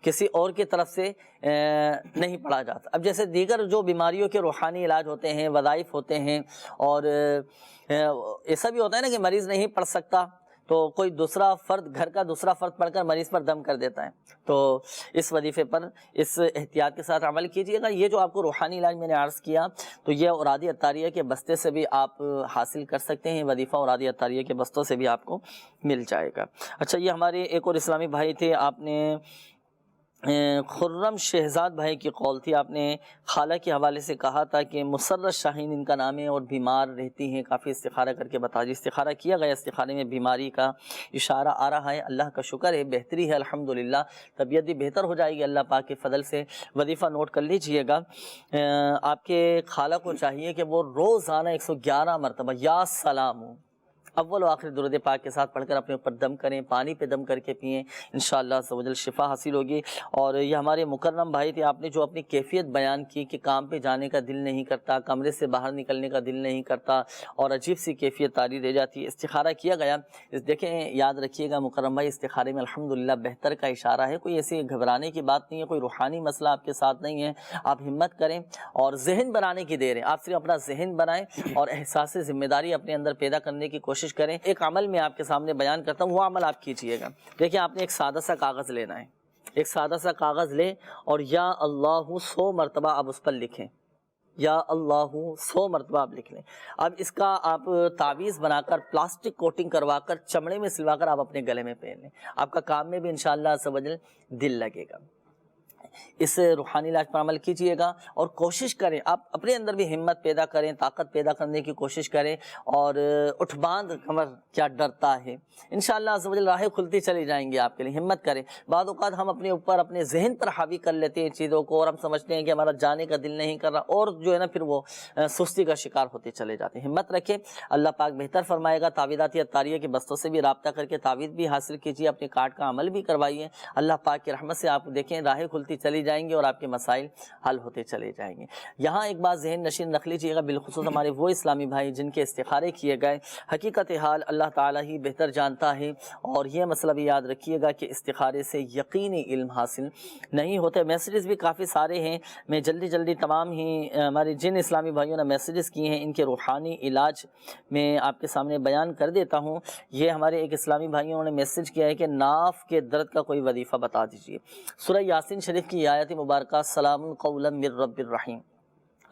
کسی اور کی طرف سے نہیں پڑھا جاتا. اب جیسے دیگر جو بیماریوں کے روحانی علاج ہوتے ہیں، وظائف ہوتے ہیں، اور ایسا بھی ہوتا ہے نا کہ مریض نہیں پڑھ سکتا تو کوئی دوسرا فرد، گھر کا دوسرا فرد پڑھ کر مریض پر دم کر دیتا ہے. تو اس وظیفے پر اس احتیاط کے ساتھ عمل کیجیے گا. یہ جو آپ کو روحانی علاج میں نے عرض کیا تو یہ اورادی عطاریہ کے بستے سے بھی آپ حاصل کر سکتے ہیں. وظیفہ اورادی عطاریہ کے بستوں سے بھی آپ کو مل جائے گا. اچھا، یہ ہمارے ایک اور اسلامی بھائی تھے، آپ نے خرم شہزاد بھائی کی قول تھی. آپ نے خالہ کے حوالے سے کہا تھا کہ مسرت شاہین ان کا نام ہے اور بیمار رہتی ہیں، کافی استخارہ کر کے بتا دیجیے. استخارہ کیا گیا، استخارے میں بیماری کا اشارہ آ رہا ہے. اللہ کا شکر ہے، بہتری ہے الحمدللہ، طبیعت بھی بہتر ہو جائے گی اللہ پاک کے فضل سے. وظیفہ نوٹ کر لیجئے گا. آپ کے خالہ کو چاہیے کہ وہ روزانہ 111 مرتبہ یا سلام اول و آخر درود پاک کے ساتھ پڑھ کر اپنے اوپر دم کریں، پانی پہ دم کر کے پئیں، انشاءاللہ عز و جل شفا حاصل ہوگی. اور یہ ہمارے مکرم بھائی تھے، آپ نے جو اپنی کیفیت بیان کی کہ کام پہ جانے کا دل نہیں کرتا، کمرے سے باہر نکلنے کا دل نہیں کرتا اور عجیب سی کیفیت طاری رہ جاتی ہے. استخارہ کیا گیا، دیکھیں یاد رکھیے گا مکرم بھائی، استخارے میں الحمدللہ بہتر کا اشارہ ہے. کوئی ایسی گھبرانے کی بات نہیں ہے، کوئی روحانی مسئلہ آپ کے ساتھ نہیں ہے. آپ ہمت کریں اور ذہن بنانے کی دیر ہے. آپ صرف اپنا ذہن بنائیں اور احساس ذمہ داری اپنے اندر پیدا کرنے کی کوشش کریں. ایک عمل میں آپ کے سامنے بیان کرتا ہوں، وہ عمل آپ کیجئے گا. دیکھیں، آپ نے ایک سادہ سا کاغذ لینا ہے. ایک سادہ سا کاغذ لیں اور یا اللہ 100 مرتبہ آپ اس پر لکھیں. یا اللہ 100 مرتبہ آپ لکھ لیں. اب اس کا آپ تعویذ بنا کر پلاسٹک کوٹنگ کروا کر چمڑے میں سلوا کر آپ اپنے گلے میں پہن لیں. آپ کا کام میں بھی انشاءاللہ عز و جل دل لگے گا. اس روحانی علاج پر عمل کیجئے گا اور کوشش کریں، آپ اپنے اندر بھی ہمت پیدا کریں، طاقت پیدا کرنے کی کوشش کریں. اور اٹھ باندھ کمر کیا ڈرتا ہے، انشاءاللہ عز و جل راہیں کھلتی چلی جائیں گی آپ کے لیے. ہمت کریں. بعض اوقات ہم اپنے اوپر اپنے ذہن پر حاوی کر لیتے ہیں چیزوں کو اور ہم سمجھتے ہیں کہ ہمارا جانے کا دل نہیں کر رہا، اور جو ہے نا پھر وہ سستی کا شکار ہوتے چلے جاتے ہیں. ہمت رکھیں، اللہ پاک بہتر فرمائے گا. تعویذات عطاریہ کے بستوں سے بھی رابطہ کر کے تعویذ بھی حاصل کیجیے، اپنے کارڈ کا عمل بھی کروائیے. اللہ پاک کی رحمت سے آپ دیکھیں راہیں کھلتی چلی جائیں گی اور آپ کے مسائل حل ہوتے چلے جائیں گے. یہاں ایک بات ذہن نشین رکھ لیجیے گا، بالخصوص ہمارے وہ اسلامی بھائی جن کے استخارے کیے گئے، حقیقت حال اللہ تعالیٰ ہی بہتر جانتا ہے. اور یہ مسئلہ بھی یاد رکھیے گا کہ استخارے سے یقینی علم حاصل نہیں ہوتے. میسیجز بھی کافی سارے ہیں، میں جلدی تمام ہی ہمارے جن اسلامی بھائیوں نے میسیجز کیے ہیں ان کے روحانی علاج میں آپ کے سامنے بیان کر دیتا ہوں. یہ ہمارے ایک اسلامی بھائیوں نے میسیج کیا ہے کہ ناف کے درد کا کوئی وظیفہ بتا دیجیے. سورہ یاسین شریف کی آیت مبارکہ سلام قولا من رب الرحیم،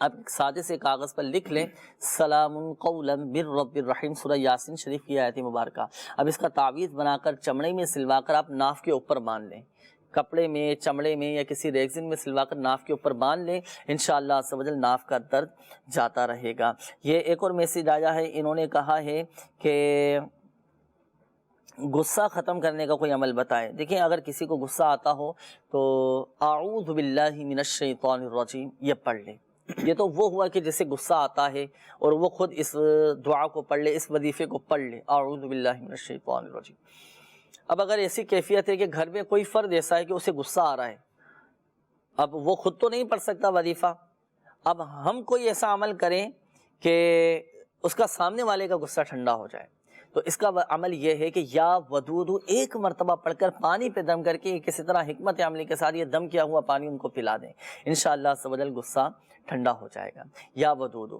آپ سادے سے کاغذ پر لکھ لیں سلام قولا من رب الرحیم، سورہ یاسین شریف کی آیت مبارکہ. اب اس کا تعویذ بنا کر چمڑے میں سلوا کر آپ ناف کے اوپر باندھ لیں، کپڑے میں، چمڑے میں یا کسی ریگزن میں سلوا کر ناف کے اوپر باندھ لیں. انشاءاللہ عز و جل ناف کا درد جاتا رہے گا. یہ ایک اور میسیج آیا ہے، انہوں نے کہا ہے کہ غصہ ختم کرنے کا کوئی عمل بتائیں. دیکھیں، اگر کسی کو غصہ آتا ہو تو اعوذ باللہ من الشیطان الرجیم یہ پڑھ لیں. یہ تو وہ ہوا کہ جسے غصہ آتا ہے اور وہ خود اس دعا کو پڑھ لے، اس وظیفے کو پڑھ لے، اعوذ باللہ من الشیطان الرجیم. اب اگر ایسی کیفیت ہے کہ گھر میں کوئی فرد ایسا ہے کہ اسے غصہ آ رہا ہے، اب وہ خود تو نہیں پڑھ سکتا وظیفہ، اب ہم کوئی ایسا عمل کریں کہ اس کا سامنے والے کا غصہ ٹھنڈا ہو جائے. تو اس کا عمل یہ ہے کہ یا ودود ایک مرتبہ پڑھ کر پانی پہ دم کر کے کسی طرح حکمت عملی کے ساتھ یہ دم کیا ہوا پانی ان کو پلا دیں، انشاءاللہ عز و جل غصہ ٹھنڈا ہو جائے گا. یا ودود.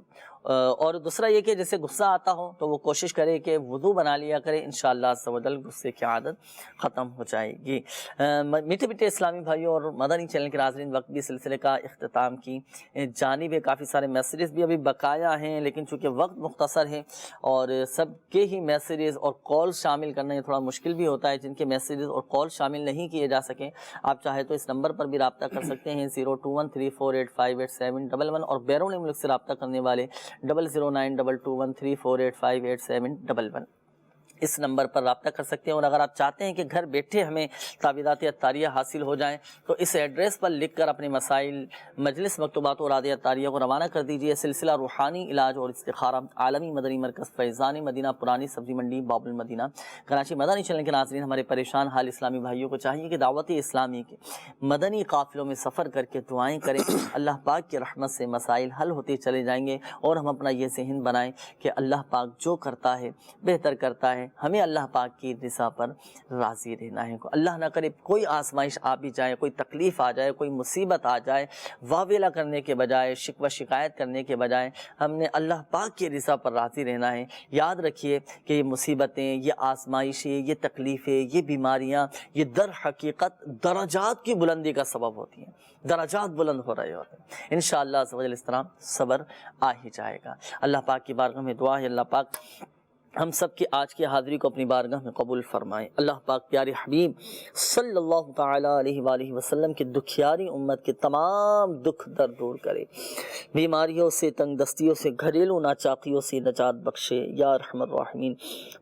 اور دوسرا یہ کہ جسے غصہ آتا ہو تو وہ کوشش کرے کہ وضو بنا لیا کرے، انشاءاللہ عز و جل غصے کی عادت ختم ہو جائے گی. میٹھے میٹھے اسلامی بھائیوں اور مدنی چینل کے ناظرین، وقت بھی سلسلے کا اختتام کی جانب ہے. کافی سارے میسیجز بھی ابھی بقایا ہیں، لیکن چونکہ وقت مختصر ہے اور سب کے ہی میسیجز اور کال شامل کرنا یہ تھوڑا مشکل بھی ہوتا ہے. جن کے میسیجز اور کال شامل نہیں کیے جا سکیں، آپ چاہے تو اس نمبر پر بھی رابطہ کر سکتے ہیں 021348588711، اور بیرون ملک سے رابطہ کرنے والے 009221348588711. اس نمبر پر رابطہ کر سکتے ہیں. اور اگر آپ چاہتے ہیں کہ گھر بیٹھے ہمیں تعویذات عطاریہ حاصل ہو جائیں تو اس ایڈریس پر لکھ کر اپنے مسائل مجلس مکتوبات اور عادیہ عطاریہ کو روانہ کر دیجیے. سلسلہ روحانی علاج اور استخارہ، عالمی مدنی مرکز فیضان مدینہ، پرانی سبزی منڈی، باب المدینہ، کراچی. مدنی چینل کے ناظرین، ہمارے پریشان حال اسلامی بھائیوں کو چاہیے کہ دعوت اسلامی کے مدنی قافلوں میں سفر کر کے دعائیں کریں. اللہ پاک کی رحمت سے مسائل حل ہوتے چلے جائیں گے. اور ہم اپنا یہ ذہن بنائیں کہ اللہ پاک جو کرتا ہے بہتر کرتا ہے. ہمیں اللہ پاک کی رضا پر راضی رہنا ہے. اللہ نہ کرے کوئی آزمائش آ بھی جائے، کوئی تکلیف آ جائے، کوئی مصیبت آ جائے، واویلا کرنے کے بجائے، شکوہ شکایت کرنے کے بجائے ہم نے اللہ پاک کی رضا پر راضی رہنا ہے. یاد رکھیے کہ یہ مصیبتیں، یہ آزمائشیں، یہ تکلیفیں، یہ بیماریاں، یہ در حقیقت درجات کی بلندی کا سبب ہوتی ہیں. درجات بلند ہو رہے ہوتے ہیں. انشاءاللہ عز و جل اس طرح صبر آ ہی جائے گا. اللہ پاک کی بارگاہ میں دعا ہے اللہ پاک ہم سب کی آج کی حاضری کو اپنی بارگاہ میں قبول فرمائے. اللہ پاک پیارے حبیب صلی اللہ تعالی علیہ وآلہ وسلم کی دکھیاری امت کے تمام دکھ درد دور کرے. بیماریوں سے، تنگ دستیوں سے، گھریلو ناچاقیوں سے نجات بخشے یا ارحم الراحمین.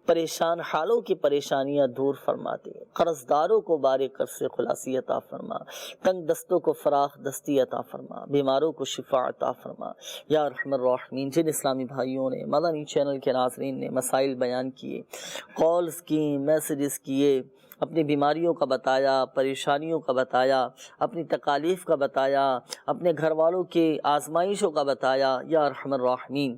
پریشان حالوں کی پریشانیاں دور فرما دے. قرض داروں کو بارے قرض سے خلاصی عطا فرما. تنگ دستوں کو فراخ دستی عطا فرما. بیماروں کو شفا عطا فرما یا ارحم الراحمین. جن اسلامی بھائیوں نے مدنی چینل کے ناظرین نے مسائل بیان کیے، کالز کی، میسیجز کیے، اپنی بیماریوں کا بتایا، پریشانیوں کا بتایا، اپنی تکالیف کا بتایا، اپنے گھر والوں کے آزمائشوں کا بتایا یا ارحم الراحمین.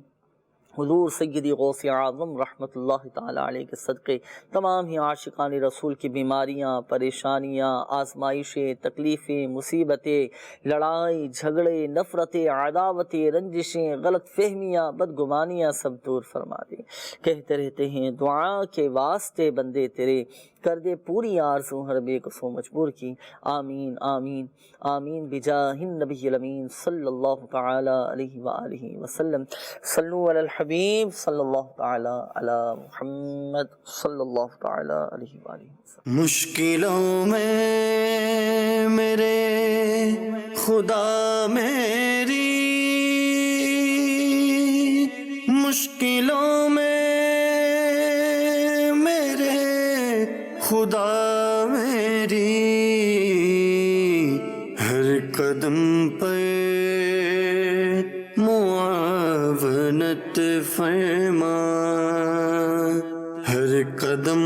حضور سیدی غوث اعظم رحمۃ اللہ تعالی علیہ کے صدقے تمام ہی عاشقان رسول کی بیماریاں، پریشانیاں، آزمائشیں، تکلیفیں، مصیبتیں، لڑائی جھگڑے، نفرتیں، عداوتیں، رنجشیں، غلط فہمیاں، بدگمانیاں سب دور فرما دے. کہتے رہتے ہیں دعا کے واسطے بندے تیرے، کر دے پوری آرزو ہر بے قصو مجبور کی. آمین آمین آمین بجاہ النبی الامین صلی اللہ تعالی علیہ وآلہ وسلم. صلو علی الحبیب صلی اللہ تعالی علی محمد صلی اللہ تعالی علیہ وآلہ وسلم. مشکلوں میں میرے خدا میری، مشکلوں میں خدا میری، ہر قدم پہ معاونت فرما، ہر قدم